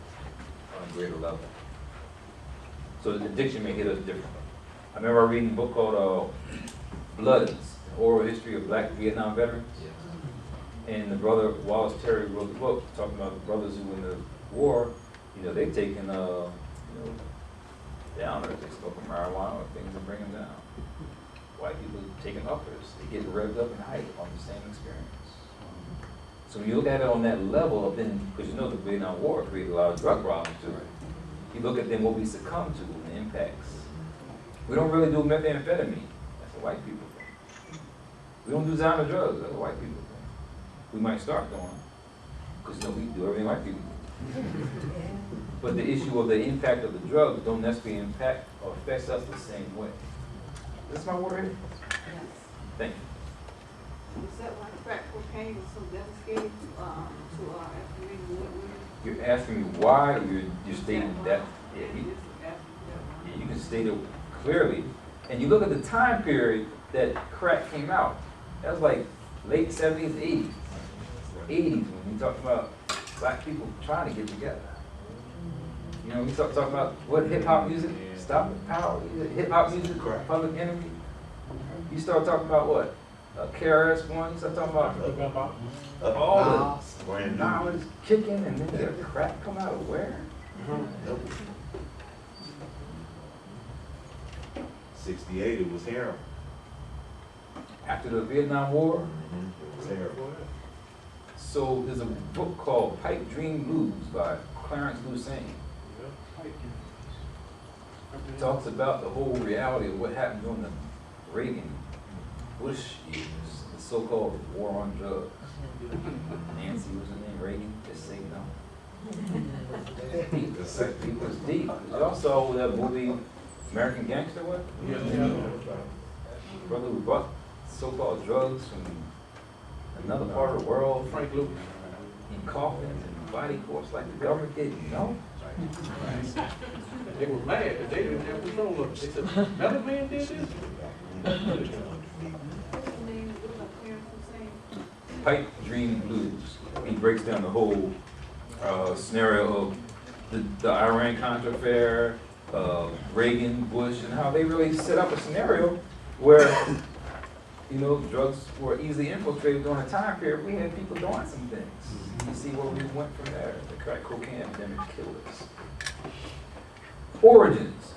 Speaker 1: on a greater level. So the addiction may hit us differently. I remember reading a book called Bloods, an oral history of black Vietnam veterans. And the brother, Wallace Terry, wrote the book talking about the brothers who in the war, they've taken, downers, they smoke marijuana or things that bring them down. White people taking uppers, they get revved up in height on the same experience. So when you look at it on that level, then, because the Vietnam War created a lot of drug problems too. You look at then what we succumb to and the impacts. We don't really do methamphetamine, that's a white people thing. We don't do designer drugs, that's a white people thing. We might start doing, because we do everything white people do. But the issue of the impact of the drugs don't necessarily impact or affects us the same way. Is this my word here?
Speaker 8: Yes.
Speaker 1: Thank you.
Speaker 8: Is that why crack cocaine was so devastating to African women?
Speaker 1: You're asking me why, you're stating that. Yeah, you can state it clearly. And you look at the time period that crack came out. That was like late 70s, 80s. 80s when we talk about black people trying to get together. We talk about what hip-hop music, Stop the Power, hip-hop music, Public Enemy. You start talking about what? KRS-One, you start talking about all the knowledge kicking, and then the crack come out of where?
Speaker 5: 68, it was heroin.
Speaker 1: After the Vietnam War?
Speaker 5: It was heroin.
Speaker 1: So there's a book called Pipe Dream Blues by Clarence Lucene. It talks about the whole reality of what happened during the Reagan, Bush years, the so-called war on drugs. Nancy was her name, Reagan, just say no. It was deep. Y'all saw that movie, American Gangster, what? Brother who brought so-called drugs from another part of the world,
Speaker 7: Frank Lucas.
Speaker 1: in coffins and body corpse like the government didn't know.
Speaker 7: They were mad because they didn't have control of it. They said, Melanin did this?
Speaker 1: Pipe Dream Blues. He breaks down the whole scenario of the Iran-Contra affair, Reagan, Bush, and how they really set up a scenario where drugs were easily infiltrated during a time period. We had people doing some things. You see where we went from there. The crack cocaine epidemic killed us. Origins.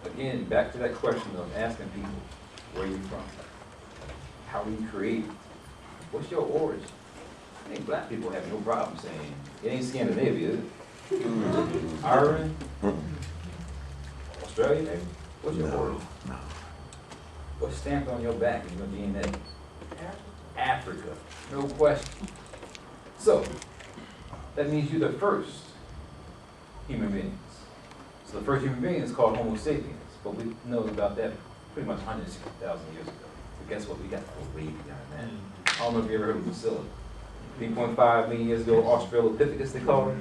Speaker 1: Again, back to that question of asking people, where are you from? How were you created? What's your origin? I think black people have no problem saying, it ain't Scandinavia, is it? Ireland? Australia, maybe? What's your origin? What's stamped on your back in your DNA? Africa. No question. So, that means you're the first human beings. So the first human being is called Homo sapiens, but we know about that pretty much 160,000 years ago. But guess what? We got to go way beyond that. I don't know if you ever heard of Lucilla. 3.5 million years ago, Australopithecus, they call her.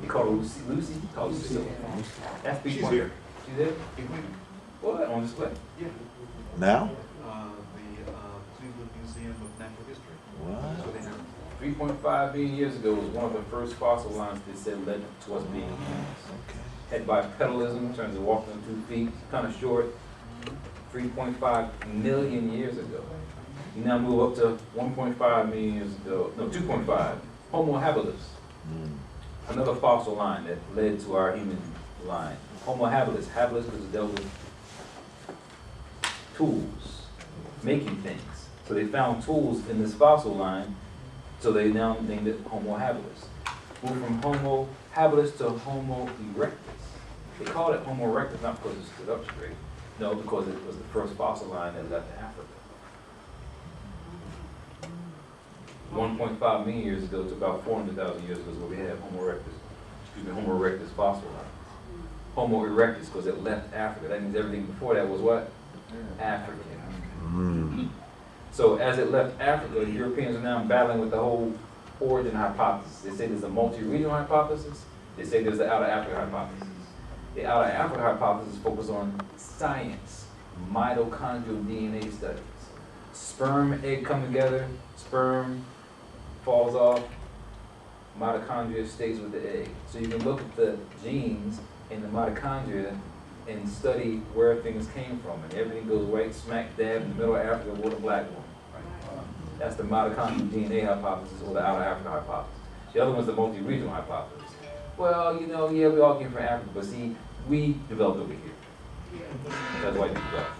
Speaker 1: They call her Lucy. They call her Lucilla. That's 3.
Speaker 6: She's here.
Speaker 1: She's there? What? On display?
Speaker 4: Yeah.
Speaker 5: Now?
Speaker 4: The Cleveland Museum of Natural History.
Speaker 5: What?
Speaker 4: So they have
Speaker 1: 3.5 million years ago was one of the first fossil lines that said led to us being humans. Had bipedalism in terms of walking on 2 feet, kind of short. 3.5 million years ago. You now move up to 1.5 million years ago, no, 2.5, Homo habilis. Another fossil line that led to our human line. Homo habilis, habilis was dealt with tools, making things. So they found tools in this fossil line, so they now named it Homo habilis. Moved from Homo habilis to Homo erectus. They called it Homo erectus not because it stood up straight, no, because it was the first fossil line that left Africa. 1.5 million years ago to about 400,000 years ago is where we had Homo erectus, Homo erectus fossil line. Homo erectus because it left Africa. That means everything before that was what? African. So as it left Africa, the Europeans are now battling with the whole origin hypothesis. They say there's a multi-regional hypothesis. They say there's the outer Africa hypothesis. The outer Africa hypothesis focuses on science, mitochondrial DNA studies. Sperm, egg come together, sperm falls off, mitochondria stays with the egg. So you can look at the genes in the mitochondria and study where things came from. And everything goes right smack dab in the middle of Africa with a black woman. That's the mitochondrial DNA hypothesis or the outer Africa hypothesis. The other one's the multi-regional hypothesis. Well, you know, yeah, we all came from Africa, but see, we developed over here. That's white people developed.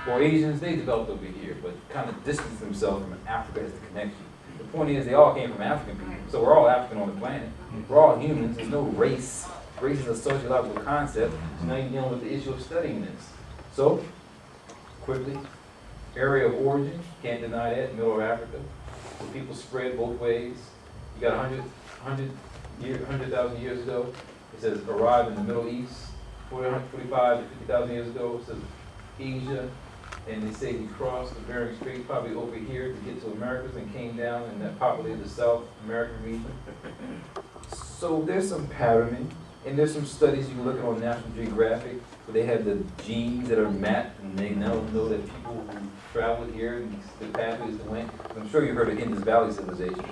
Speaker 1: Or Asians, they developed over here, but kind of distanced themselves from Africa as the connection. The point is, they all came from African people, so we're all African on the planet. We're all humans, there's no race. Race is a sociological concept, so now you're dealing with the issue of studying this. So, quickly, area of origin, can't deny that, middle of Africa. The people spread both ways. You got 100,000 years ago, it says arrived in the Middle East. 45 to 50,000 years ago, it says Asia, and they say he crossed the Bering Strait probably over here to get to Americas and came down and that populated the South American region. So there's some patterning, and there's some studies you can look at on National Geographic where they have the genes that are mapped, and they now know that people who traveled here and the pathways that went. I'm sure you've heard of Indus Valley civilization.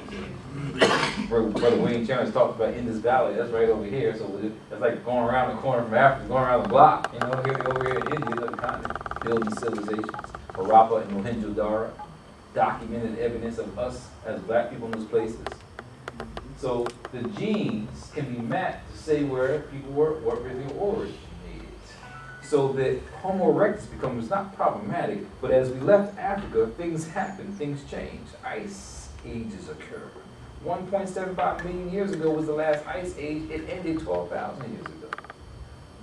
Speaker 1: Brother Wayne Chandler's talked about Indus Valley. That's right over here. So it's like going around the corner from Africa, going around the block. You know, over here in India, the continent, building civilizations. Harappa and Mohenjo-Daro, documented evidence of us as black people in those places. So the genes can be mapped to say where people were, what were their originated. So that Homo erectus becomes not problematic, but as we left Africa, things happened, things changed. Ice ages occur. 1.75 million years ago was the last ice age. It ended 12,000 years ago.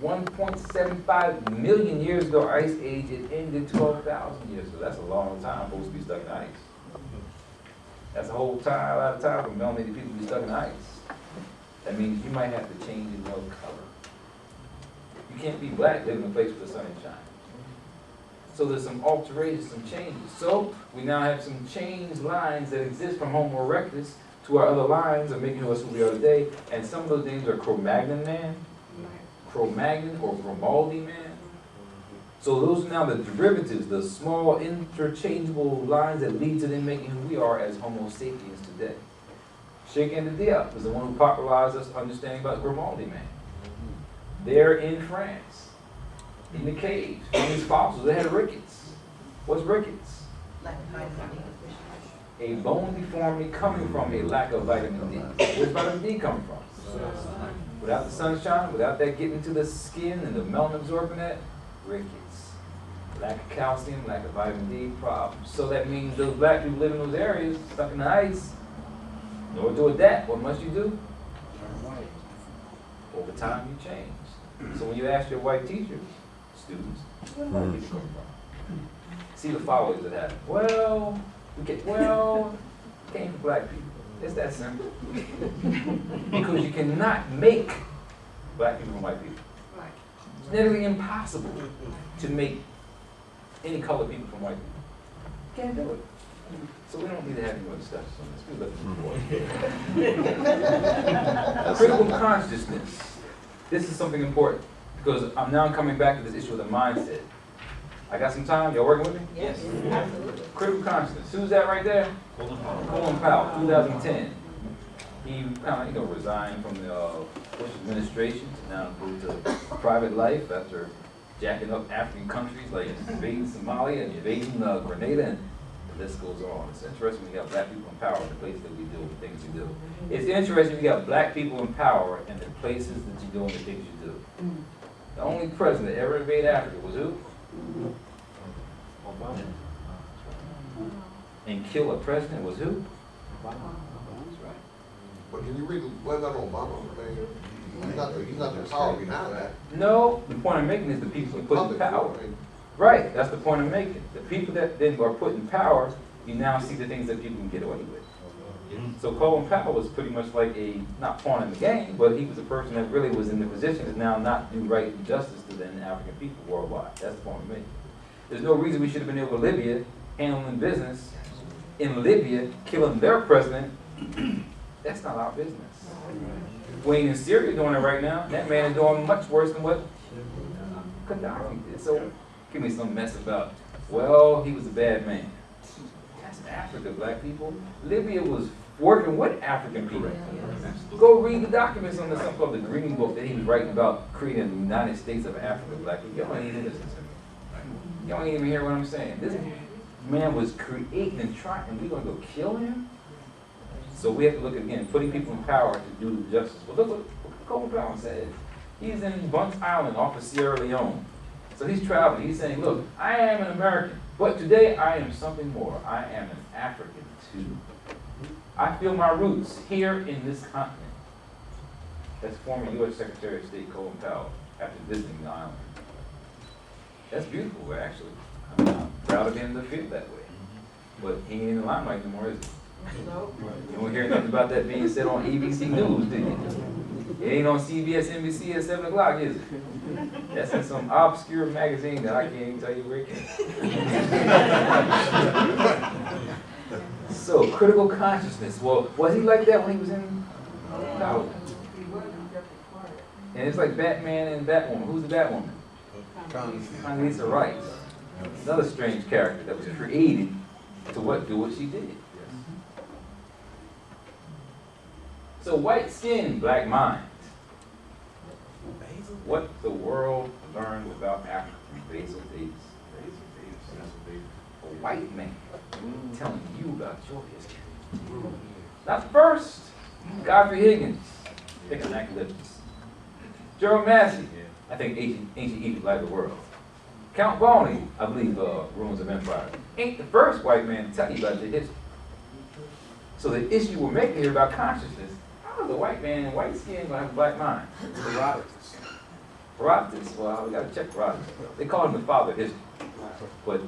Speaker 1: 1.75 million years ago, ice age, it ended 12,000 years ago. That's a long time supposed to be stuck in ice. That's a whole time, a lot of time for melanated people to be stuck in ice. That means you might have to change your color. You can't be black living in a place where the sun is shining. So there's some alterations, some changes. So we now have some changed lines that exist from Homo erectus to our other lines of making us who we are today. And some of those names are Cro-Magnon man, Cro-Magnon or Grimaldi man. So those are now the derivatives, the small interchangeable lines that lead to them making who we are as Homo sapiens today. Sheikh Anta Diop was the one who popularized us understanding about Grimaldi man. There in France, in the caves, from these fossils, they had rickets. What's rickets? A bone deformity coming from a lack of vitamin D. Where's vitamin D come from? Without the sunshine, without that getting into the skin and the melanin absorbing that, rickets. Lack of calcium, lack of vitamin D problems. So that means those black people live in those areas, stuck in the ice. In order to adapt, what must you do? Over time, you change. So when you ask your white teachers, students. Where do white people come from? See the followers that happen. Well, came from black people. It's that simple. Because you cannot make black people from white people.
Speaker 8: Right.
Speaker 1: It's nearly impossible to make any colored people from white people. Can't do it. So we don't need to have any more discussions on this. We looking forward. Critical consciousness. This is something important because I'm now coming back to this issue of the mindset. I got some time. Y'all working with me?
Speaker 8: Yes, absolutely.
Speaker 1: Critical consciousness. Who's that right there? Colin Powell, 2010. He kind of resigned from the Bush administration to now go to private life after jacking up African countries like invading Somalia and invading Grenada, and the list goes on. It's interesting when you got black people in power in the places that we do, the things we do. It's interesting when you got black people in power and the places that you do and the things you do. The only president that ever invaded Africa was who? Obama. And kill a president was who? Obama.
Speaker 6: But can you read what about Obama? I mean, he's not the power behind that.
Speaker 1: No, the point I'm making is the people who put in power. Right, that's the point I'm making. The people that then are put in power, you now see the things that people can get away with. So Colin Powell was pretty much like a, not pawn in the game, but he was a person that really was in the position to now not do right and justice to the African people worldwide. That's the point I'm making. There's no reason we should have been able to Libya, handling business, in Libya, killing their president. That's not our business. We ain't in Syria doing it right now. That man is doing much worse than what Gaddafi did. So give me some mess about, well, he was a bad man. That's Africa, black people. Libya was working with African people. Go read the documents on the something called the Green Book that he was writing about creating the United States of Africa, black people. Y'all ain't even listen to me. Y'all ain't even hear what I'm saying. This man was creating and trying, and we're gonna go kill him? So we have to look at, again, putting people in power to do justice. But look what Colin Powell said. He's in Bunce Island off of Sierra Leone. So he's traveling. He's saying, look, I am an American, but today I am something more. I am an African too. I feel my roots here in this continent. That's former U.S. Secretary of State Colin Powell after visiting the island. That's beautiful, actually. I'm proud of him to feel that way. But he ain't in the limelight anymore, is he?
Speaker 8: No.
Speaker 1: You won't hear nothing about that being said on ABC News, do you? It ain't on CBS, NBC at 7 o'clock, is it? That's in some obscure magazine that I can't even tell you where it came. So, critical consciousness. Well, was he like that when he was in college? And it's like Batman and Batwoman. Who's the Batwoman? Condoleezza Rice. Another strange character that was created to do what she did. So white skin, black mind. What the world learned about Africa from Basil Davis. A white man telling you about your history. Not the first. Godfrey Higgins. I think Anaclyptus. Gerald Massey. I think ancient Egypt like the world. Count Boney, I believe, Ruins of Empire. Ain't the first white man to tell you about their history. So the issue we're making here about consciousness, how is a white man in white skin going to have a black mind? Herodotus, well, we got to check Herodotus. They call him the father of history. But,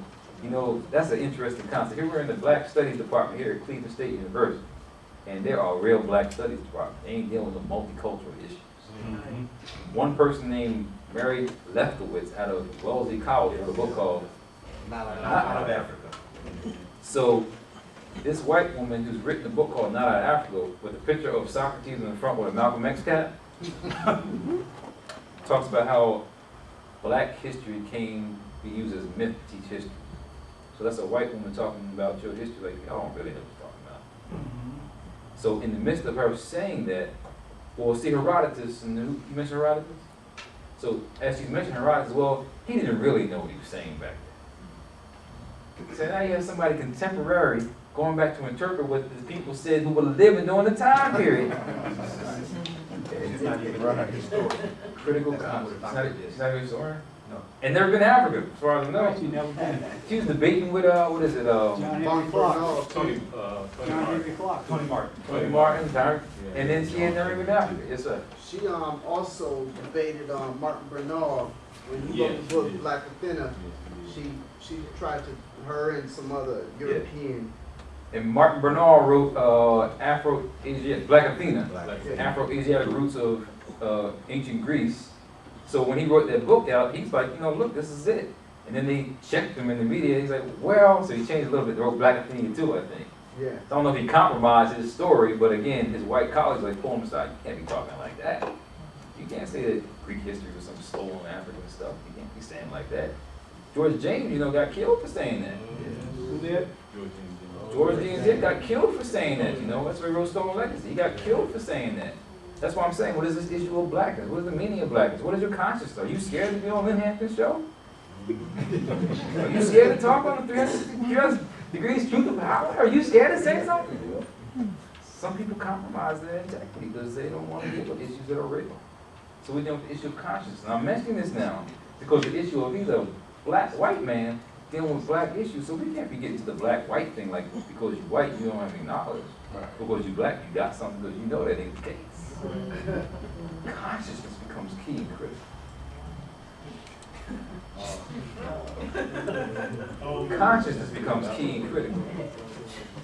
Speaker 1: you know, that's an interesting concept. Here we're in the Black Studies Department here at Cleveland State University. And there are real Black Studies Department. They ain't dealing with multicultural issues. One person named Mary Lefkowitz out of Wellesley College wrote a book called Not Out of Africa. So this white woman who's written a book called Not Out of Africa with a picture of Socrates in the front with a Malcolm X cap talks about how black history came to be used as myth to teach history. So that's a white woman talking about your history like, y'all don't really know what she's talking about. So in the midst of her saying that, well, see Herodotus, and you mentioned Herodotus? So as she's mentioning Herodotus, well, he didn't really know what he was saying back then. So now you have somebody contemporary going back to interpret what the people said who were living during the time period. It's not even right. Critical consciousness. She's not a historian? No. And never been to Africa, as far as I know.
Speaker 9: She's never been.
Speaker 1: She was debating with, what is it?
Speaker 9: John Henry Clark.
Speaker 7: Tony
Speaker 9: John Henry Clark.
Speaker 1: Tony Martin, Tyrant. And then she had never even Africa. Yes, sir.
Speaker 9: She also debated Martin Bernard when he wrote the book Black Athena. She tried to, her and some other European.
Speaker 1: And Martin Bernard wrote Afro-Asiatic, Black Athena, Afro-Asiatic roots of ancient Greece. So when he wrote that book out, he's like, you know, look, this is it. And then they checked him in the media. He's like, well, so he changed a little bit. They wrote Black Athena too, I think.
Speaker 9: Yeah.
Speaker 1: So I don't know if he compromised his story, but again, his white colleagues like pull him aside. You can't be talking like that. You can't say that Greek history was some stolen African stuff. You can't be saying like that. George James, you know, got killed for saying that. Who did? George James got killed for saying that. You know, that's why he wrote Stolen Legacy. He got killed for saying that. That's why I'm saying, what is this issue of blackness? What is the meaning of blackness? What is your conscience? Are you scared to be on Lynn Hampton's show? Are you scared to talk on the 300 degrees truth of power? Are you scared to say something? Some people compromise their integrity because they don't want to deal with issues that are real. So we deal with the issue of conscience. And I'm mentioning this now because the issue of either black, white man dealing with black issues, so we can't be getting to the black-white thing like because you're white, you don't have any knowledge. Because you're black, you got something because you know that ain't the case. Consciousness becomes key and critical. Consciousness becomes key and critical.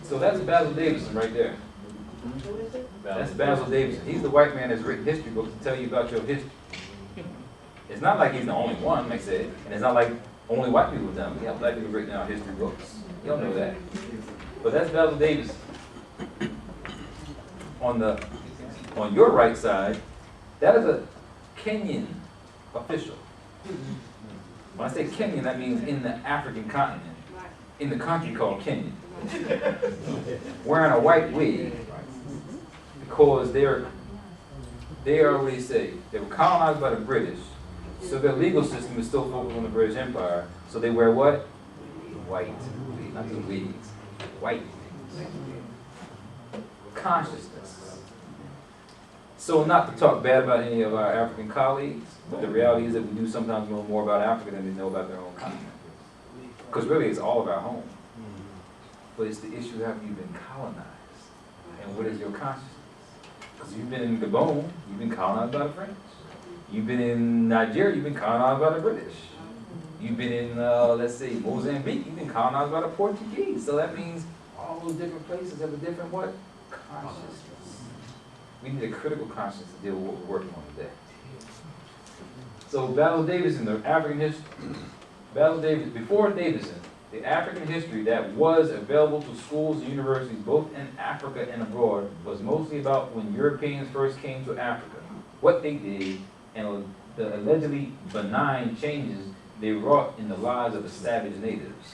Speaker 1: So that's Basil Davidson right there. That's Basil Davidson. He's the white man that's written history books to tell you about your history. It's not like he's the only one, like I said, and it's not like only white people have done it. Yeah, black people have written down history books. You don't know that. But that's Basil Davidson. On your right side, that is a Kenyan official. When I say Kenyan, that means in the African continent, in the country called Kenya. Wearing a white wig because they are, what do you say, they were colonized by the British, so their legal system is still focused on the British Empire, so they wear what? White wigs, not the wigs, white wigs. Consciousness. So not to talk bad about any of our African colleagues, but the reality is that we do sometimes know more about Africa than they know about their own continent. Because really it's all of our home. But it's the issue of have you been colonized? And what is your consciousness? Because you've been in Gabon, you've been colonized by the French. You've been in Nigeria, you've been colonized by the British. You've been in, let's say, Mozambique, you've been colonized by the Portuguese. So that means all those different places have a different what? Consciousness. We need a critical consciousness to deal with what we're working on today. So Basil Davidson, the African history, before Davidson, the African history that was available to schools and universities both in Africa and abroad was mostly about when Europeans first came to Africa, what they did, and the allegedly benign changes they wrought in the lives of the savage natives.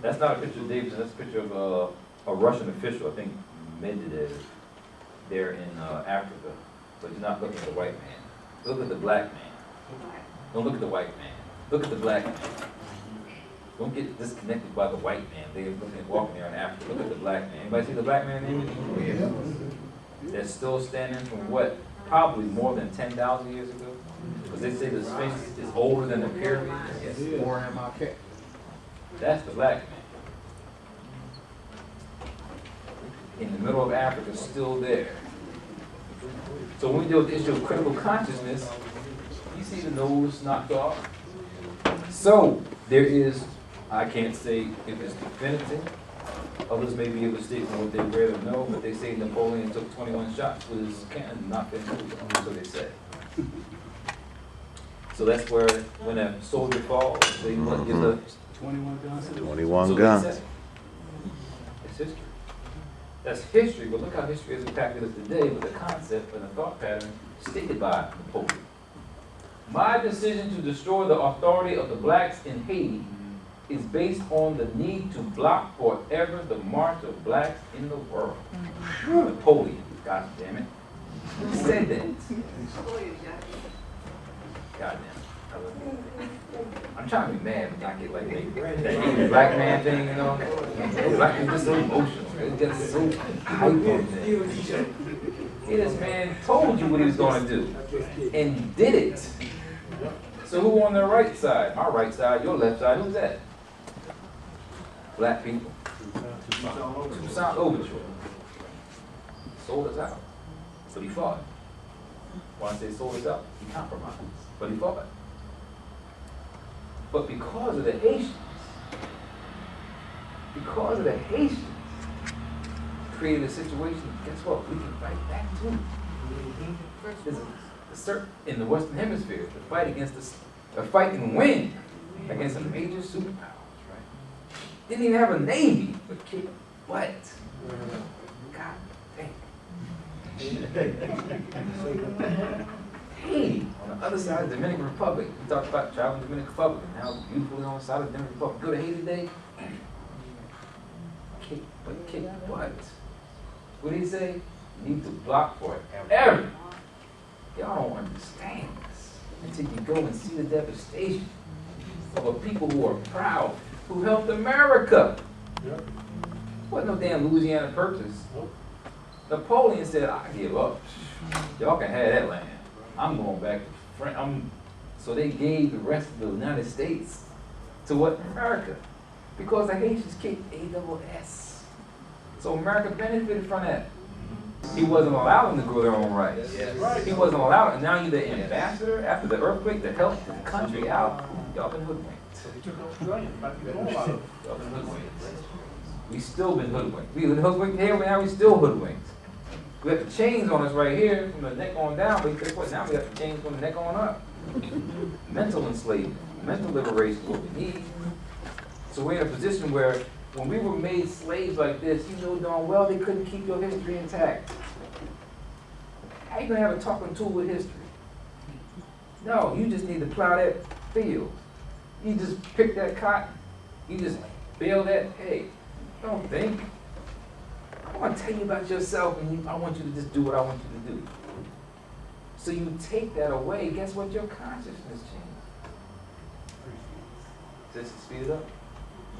Speaker 1: That's not a picture of Davidson, that's a picture of a Russian official, I think Medvedev, there in Africa. But you're not looking at the white man. Look at the black man. Don't look at the white man. Look at the black man. Don't get disconnected by the white man. They're looking at walking there in Africa. Look at the black man. Anybody see the black man in it? They're still standing from what? Probably more than 10,000 years ago. Because they say the Sphinx is older than the pyramids. Yes. That's the black man. In the middle of Africa, still there. So when we deal with the issue of critical consciousness, you see the nose knocked off. So there is, I can't say if it's definitive. Others may be able to state from what they read or know, but they say Napoleon took 21 shots with his cannon and knocked him out. So they say. So that's where when a soldier falls, they give the 21 guns.
Speaker 5: 21 guns.
Speaker 1: It's history. That's history, but look how history has impacted us today with the concept and the thought pattern stated by Napoleon. My decision to destroy the authority of the blacks in Haiti is based on the need to block forever the march of blacks in the world. Napoleon, God damn it, said that. God damn it. I'm trying to be mad, but not get like that black man thing, you know. Black people just so emotional. It's just so hype on things. See, this man told you what he was going to do, and he did it. So who on the right side? My right side, your left side, who's that? Black people. Toussaint Overture. Sold us out. but he fought. Once they sold us out, he compromised, but he fought. But because of the Haitians, created a situation, guess what? We can fight back too. There's a certain, in the Western Hemisphere, to fight against a fight and win against a major superpowers, right? Didn't even have a navy, but kick butt. God dang. Haiti, on the other side of the Dominican Republic. We talked about traveling to the Dominican Republic and how beautiful on the side of the Dominican Republic. Go to Haiti today, kick butt. What did he say? You need to block for it. Forever. Y'all don't understand this until you go and see the devastation of a people who are proud, who helped America.
Speaker 7: Yep.
Speaker 1: Wasn't no damn Louisiana Purchase.
Speaker 7: Nope.
Speaker 1: Napoleon said, I give up. Y'all can have that land. I'm going back to France. So they gave the rest of the United States to what? America. Because the Haitians kicked ASS. So America benefited from that. He wasn't allowing them to grow their own rice.
Speaker 4: Yes.
Speaker 7: Right.
Speaker 1: He wasn't allowed, and now you're the ambassador after the earthquake to help the country out. Y'all been hoodwinked.
Speaker 7: So we took Australians back to the old model.
Speaker 1: Y'all been hoodwinked. We still been hoodwinked. We been hoodwinked here, but now we still hoodwinked. We have the chains on us right here from the neck on down, but guess what? Now we have the chains from the neck on up. Mental enslavement, mental liberation is what we need. So we're in a position where when we were made slaves like this, you know darn well they couldn't keep your history intact. How you gonna have a talking tool with history? No, you just need to plow that field. You just pick that cotton. You just bale that hay. Don't think. I want to tell you about yourself, and I want you to just do what I want you to do. So you take that away, guess what? Your consciousness changes. Just to speed it up?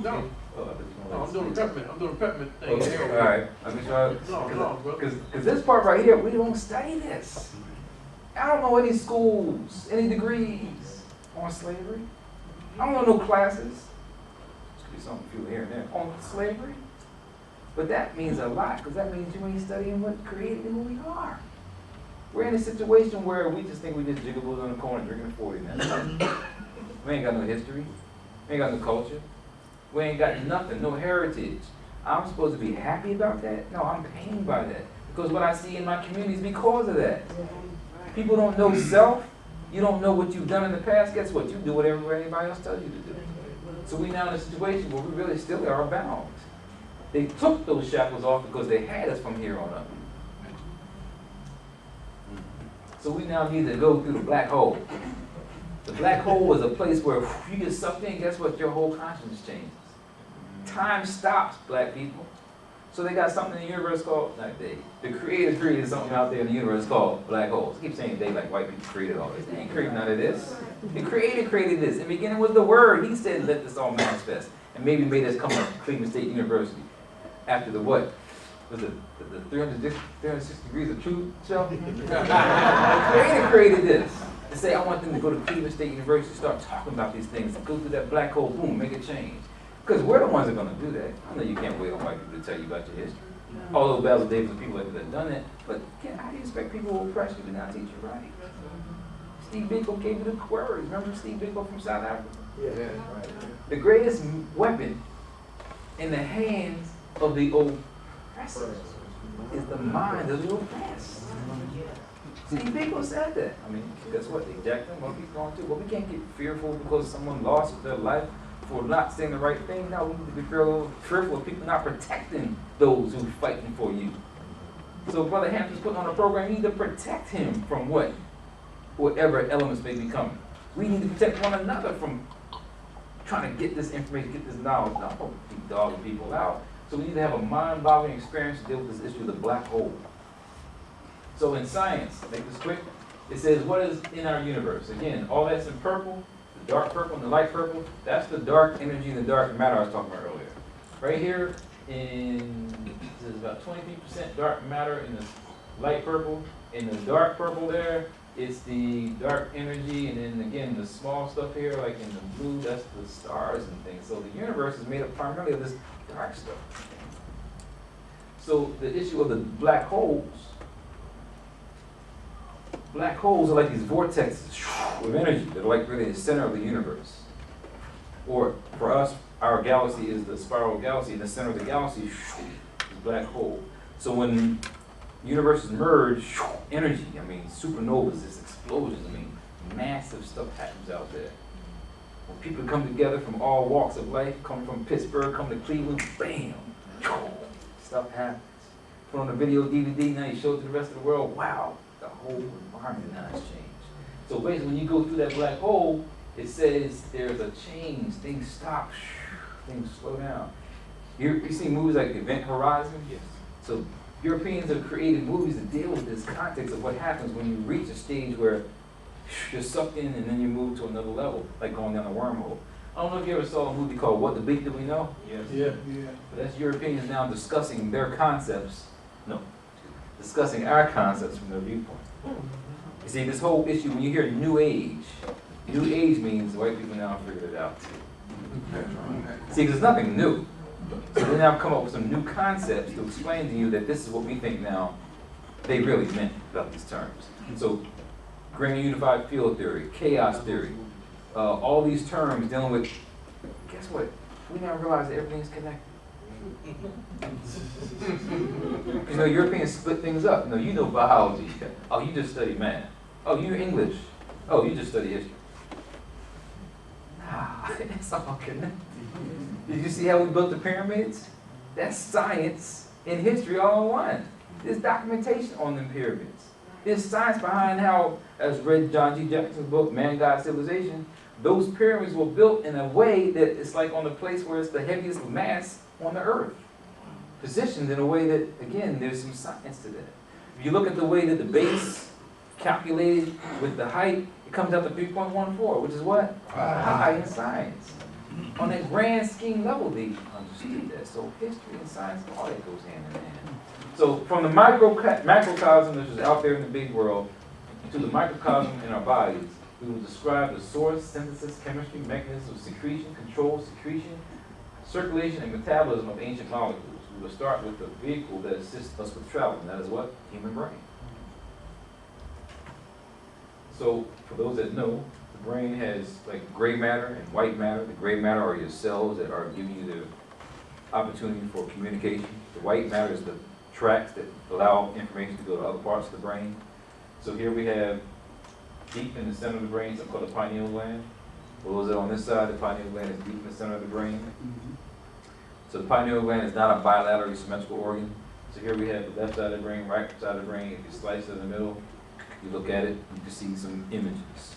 Speaker 7: No.
Speaker 1: Oh, I thought you
Speaker 7: No,
Speaker 1: wanted
Speaker 7: I'm
Speaker 1: to
Speaker 7: doing
Speaker 1: speed it up.
Speaker 7: peppermint. I'm doing peppermint thing.
Speaker 1: Okay, all right. I'm just trying
Speaker 7: No, bro.
Speaker 1: because this part right here, we don't study this. I don't know any schools, any degrees on slavery. I don't know no classes. There could be something few here and there on slavery. But that means a lot, because that means you ain't studying what created who we are. We're in a situation where we just think we just jigaboos on the corner drinking 40 now. We ain't got no history. We ain't got no culture. We ain't got nothing, no heritage. I'm supposed to be happy about that? No, I'm pained by that. Because what I see in my community is because of that. People don't know self. You don't know what you've done in the past. Guess what? You do whatever anybody else tells you to do. So we now in a situation where we really still are bound. They took those shackles off because they had us from here on up. So we now need to go through the black hole. The black hole is a place where you get sucked in, guess what? Your whole consciousness changes. Time stops, black people. So they got something in the universe called, not they, the creator created something out there in the universe called black holes. I keep saying they like white people created all this. They ain't created none of this. The creator created this. In the beginning was the word. He said, let this all manifest. And maybe made us come to Cleveland State University after the what? Was it the 360 degrees of truth show? The creator created this. To say, I want them to go to Cleveland State University, start talking about these things, go through that black hole, boom, make a change. Because we're the ones that are going to do that. I know you can't wait on white people to tell you about your history. Although Basil Davis and people like that have done it, but how do you expect people who oppress you to not teach you right? Steve Biko gave you the words. Remember Steve Biko from South Africa?
Speaker 9: Yeah.
Speaker 1: Right. The greatest weapon in the hands of the oppressors is the mind of the oppressed. Steve Biko said that. I mean, guess what? They jacked them up, he's going to. Well, we can't get fearful because someone lost their life for not saying the right thing. No, we need to be fearful of people not protecting those who are fighting for you. So Brother Hampton's putting on a program, you need to protect him from what? Whatever elements may be coming. We need to protect one another from trying to get this information, get this knowledge. Not to keep dogging people out. So we need to have a mind-boggling experience to deal with this issue of the black hole. So in science, make this quick, it says what is in our universe. Again, all that's in purple, the dark purple and the light purple, that's the dark energy and the dark matter I was talking about earlier. Right here, there's about 23% dark matter in the light purple. In the dark purple there, it's the dark energy, and then again, the small stuff here, like in the blue, that's the stars and things. So the universe is made up primarily of this dark stuff. So the issue of the black holes Black holes are like these vortexes of energy that are like really the center of the universe. Or for us, our galaxy is the spiral galaxy, and the center of the galaxy is black hole. So when universes merge, energy, I mean, supernovas, this explosions, I mean, massive stuff happens out there. When people come together from all walks of life, come from Pittsburgh, come to Cleveland, bam, stuff happens. Put on a video DVD, now you show it to the rest of the world, wow, the whole environment now has changed. So basically, when you go through that black hole, it says there's a change, things stop, things slow down. You see movies like Event Horizon? Yes. So Europeans have created movies that deal with this context of what happens when you reach a stage where you're sucked in and then you move to another level, like going down a wormhole. I don't know if you ever saw a movie called What the Bleak Did We Know?
Speaker 7: Yes. Yeah.
Speaker 1: But that's Europeans now discussing their concepts, discussing our concepts from their viewpoint. You see, this whole issue, when you hear New Age means white people now figured it out too. See, because it's nothing new. So they now come up with some new concepts to explain to you that this is what we think now they really meant about these terms. So, granular unified field theory, chaos theory, all these terms dealing with, guess what? We now realize that everything's connected. You know, Europeans split things up. You know biology. Oh, you just study math. Oh, you're English. Oh, you just study history. Nah, it's all connected. Did you see how we built the pyramids? That's science and history all in one. There's documentation on them pyramids. There's science behind how, as read John G. Jackson's book, Man, God, Civilization, those pyramids were built in a way that it's like on the place where it's the heaviest mass on the earth. Positioned in a way that, again, there's some science to that. If you look at the way that the base calculated with the height, it comes out to 3.14, which is what? High in science. On that grand scheme level, they understood that. So history and science, all that goes hand in hand. So from the macrocosm, which is out there in the big world, to the microcosm in our bodies, we will describe the source, synthesis, chemistry, mechanism of secretion, control, secretion, circulation, and metabolism of ancient molecules. We will start with the vehicle that assists us with travel, and that is what? Human brain. So for those that know, the brain has like gray matter and white matter. The gray matter are your cells that are giving you the opportunity for communication. The white matter is the tracks that allow information to go to other parts of the brain. So here we have deep in the center of the brain, something called the pineal gland. For those that are on this side, the pineal gland is deep in the center of the brain. So the pineal gland is not a bilaterally symmetrical organ. So here we have the left side of the brain, right side of the brain. If you slice it in the middle, you look at it, you can see some images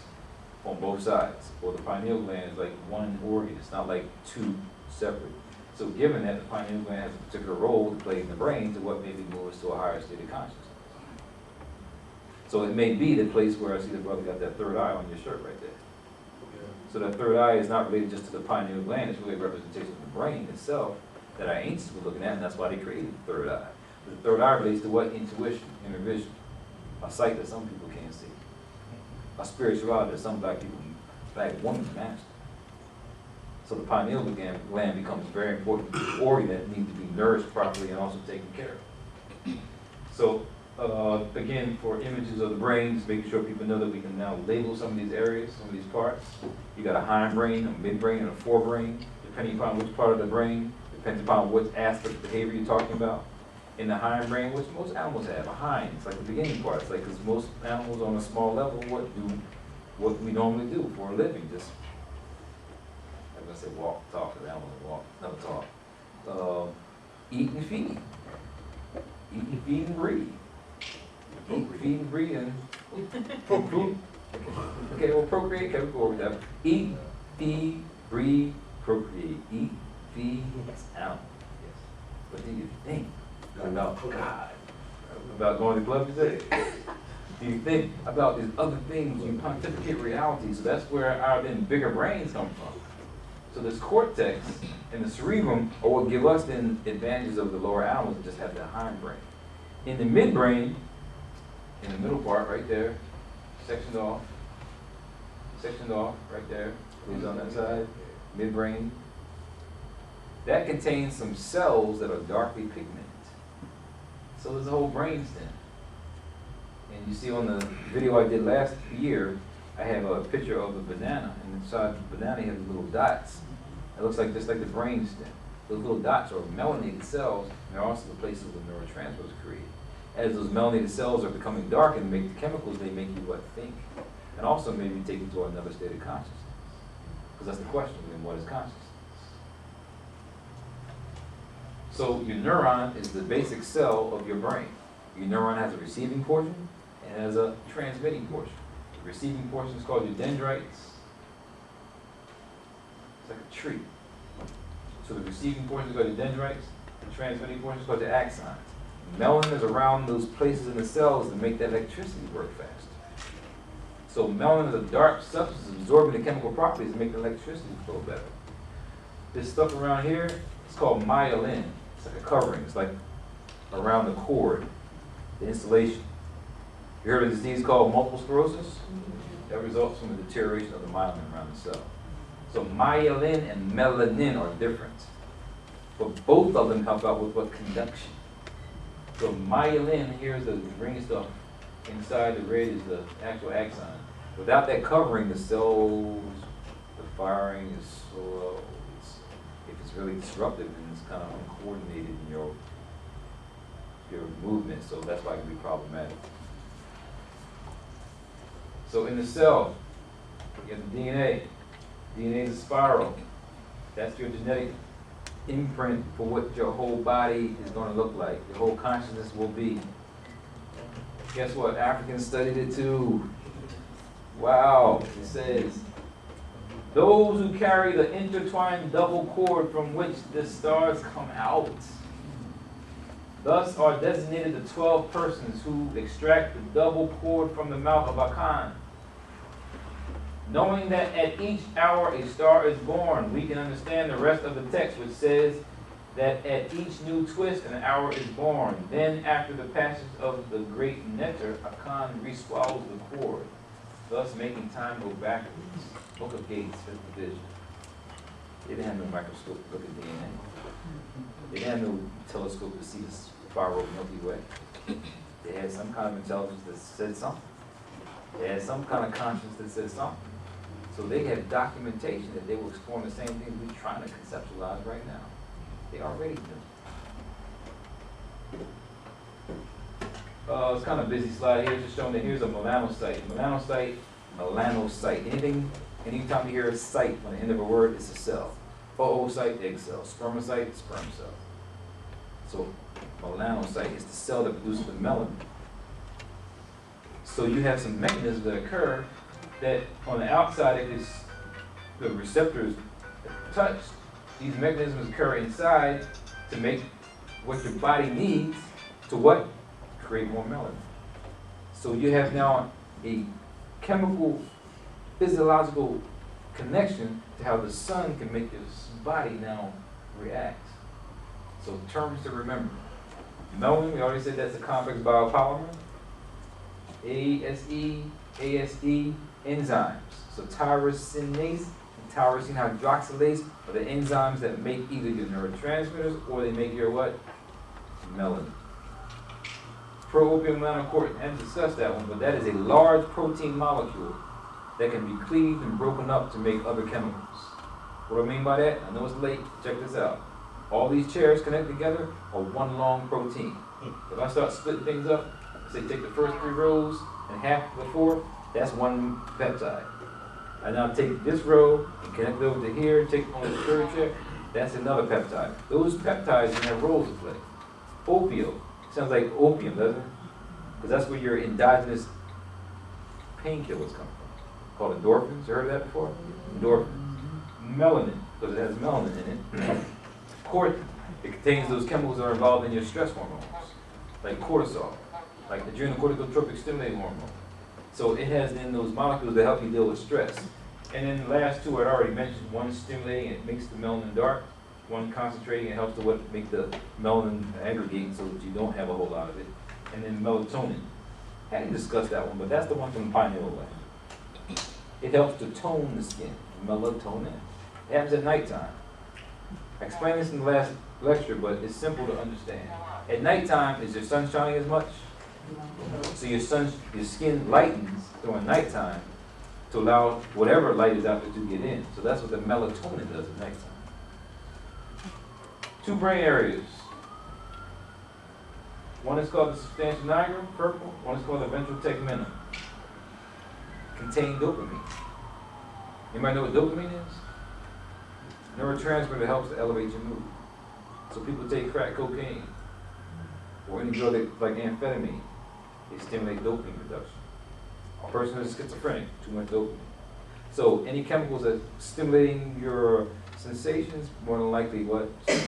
Speaker 1: on both sides. Well, the pineal gland is like one organ. It's not like two separate. So given that the pineal gland has a particular role to play in the brain to what maybe moves to a higher state of consciousness. So it may be the place where I see the brother got that third eye on your shirt right there. So that third eye is not related just to the pineal gland, it's really a representation of the brain itself that our ancients were looking at, and that's why they created the third eye. The third eye relates to what? Intuition, inner vision, a sight that some people can't see, a spirituality that some black women master. So the pineal gland becomes a very important organ that needs to be nourished properly and also taken care of. So again, for images of the brain, just making sure people know that we can now label some of these areas, some of these parts. You got a hindbrain, a midbrain, and a forebrain, depending upon which part of the brain, depends upon what aspect of behavior you're talking about. In the hindbrain, which most animals have, a hind, it's like the beginning part. It's like, because most animals on a small level, what we normally do for a living, just, I'm gonna say walk, talk, because animals walk, never talk. Eat and feed. Eat and feed and breathe. Eat, feed, and breathe, and procreate. Okay, well, procreate, okay, we'll go over that. Eat, feed, breathe, procreate. Eat, feed, that's animal. Yes. What do you think about God? About going to the club today? Do you think about these other things? You pontificate reality, so that's where our then bigger brains come from. So this cortex and the cerebrum are what give us then advantages of the lower animals that just have that hindbrain. In the midbrain, in the middle part right there, sectioned off right there, is on that side, midbrain. That contains some cells that are darkly pigmented. So there's a whole brain stem. And And you see on the video I did last year, I have a picture of a banana, and inside the banana you have little dots. It looks like just like the brain stem. Those little dots are melanated cells, and they're also the places where neurotransmitters are created. As those melanated cells are becoming dark and make the chemicals, they make you what think, and also maybe take you to another state of consciousness. Because that's the question, then what is consciousness? So your neuron is the basic cell of your brain. Your neuron has a receiving portion and has a transmitting portion. The receiving portion is called your dendrites. It's like a tree. So the receiving portion is called your dendrites, the transmitting portion is called your axons. Melanin is around those places in the cells that make that electricity work fast. So melanin is a dark substance absorbing the chemical properties that make the electricity flow better. This stuff around here, it's called myelin. It's like a covering. It's like around the cord, the insulation. You heard of a disease called multiple sclerosis? That results from the deterioration of the myelin around the cell. So myelin and melanin are different. But both of them help out with what? Conduction. So myelin, here's the green stuff. Inside the red is the actual axon. Without that covering, the cells, the firing is slow. If it's really disruptive, then it's kind of uncoordinated in your movement, so that's why it can be problematic. So in the cell, you have the DNA. DNA is a spiral. That's your genetic imprint for what your whole body is going to look like. Your whole consciousness will be. Guess what? Africans studied it too. Wow. It says, those who carry the intertwined double cord from which the stars come out, thus are designated the 12 persons who extract the double cord from the mouth of Akan. Knowing that at each hour a star is born, we can understand the rest of the text, which says that at each new twist an hour is born. Then after the passage of the great nectar, Akan re-swallows the cord, thus making time go backwards. Book of Gates, fifth division. They didn't have no microscope to look at DNA. They didn't have no telescope to see the spiral Milky Way. They had some kind of intelligence that said something. They had some kind of conscience that said something. So they had documentation that they were exploring the same things we're trying to conceptualize right now. They already knew. It's kind of a busy slide here, just showing that here's a melanocyte. Melanocyte. Anytime you hear a cyte on the end of a word, it's a cell. Oocyte, egg cell. Spermatocyte, sperm cell. So melanocyte is the cell that produces the melanin. So you have some mechanisms that occur that on the outside, if it's the receptors touched, these mechanisms occur inside to make what your body needs to what? Create more melanin. So you have now a chemical, physiological connection to how the sun can make your body now react. So terms to remember. Melanin, we already said that's a complex biopolymer. ASE, enzymes. So tyrosinase and tyrosine hydroxylase are the enzymes that make either your neurotransmitters or they make your what? Melanin. Pro-opium melanocortin, I haven't discussed that one, but that is a large protein molecule that can be cleaved and broken up to make other chemicals. What do I mean by that? I know it's late, check this out. All these chairs connected together are one long protein. If I start splitting things up, say take the first 3 rows and half the fourth, that's one peptide. I now take this row and connect it over to here, take on the third chair, that's another peptide. Those peptides can have roles to play. Opio, sounds like opium, doesn't it? Because that's where your endogenous painkillers come from. Called endorphins, you heard of that before? Endorphins. Melanin, because it has melanin in it. Cortin, it contains those chemicals that are involved in your stress hormones, like cortisol, like adrenocorticotropic stimulating hormone. So it has then those molecules that help you deal with stress. And then the last two I'd already mentioned, one stimulating, it makes the melanin dark, one concentrating, it helps to make the melanin aggregate so that you don't have a whole lot of it. And then melatonin. I hadn't discussed that one, but that's the one from the pineal gland. It helps to tone the skin, melatonin. It happens at nighttime. I explained this in the last lecture, but it's simple to understand. At nighttime, is your sun shining as much? So your skin lightens during nighttime to allow whatever light is out there to get in. So that's what the melatonin does at nighttime. 2 brain areas. One is called the substantia nigra, purple. One is called the ventral tegmentum. Contain dopamine. Anybody know what dopamine is? Neurotransmitter that helps to elevate your mood. So people take crack cocaine or any drug like amphetamine. They stimulate dopamine production. A person who's schizophrenic, too much dopamine. So any chemicals that stimulating your sensations, more than likely what?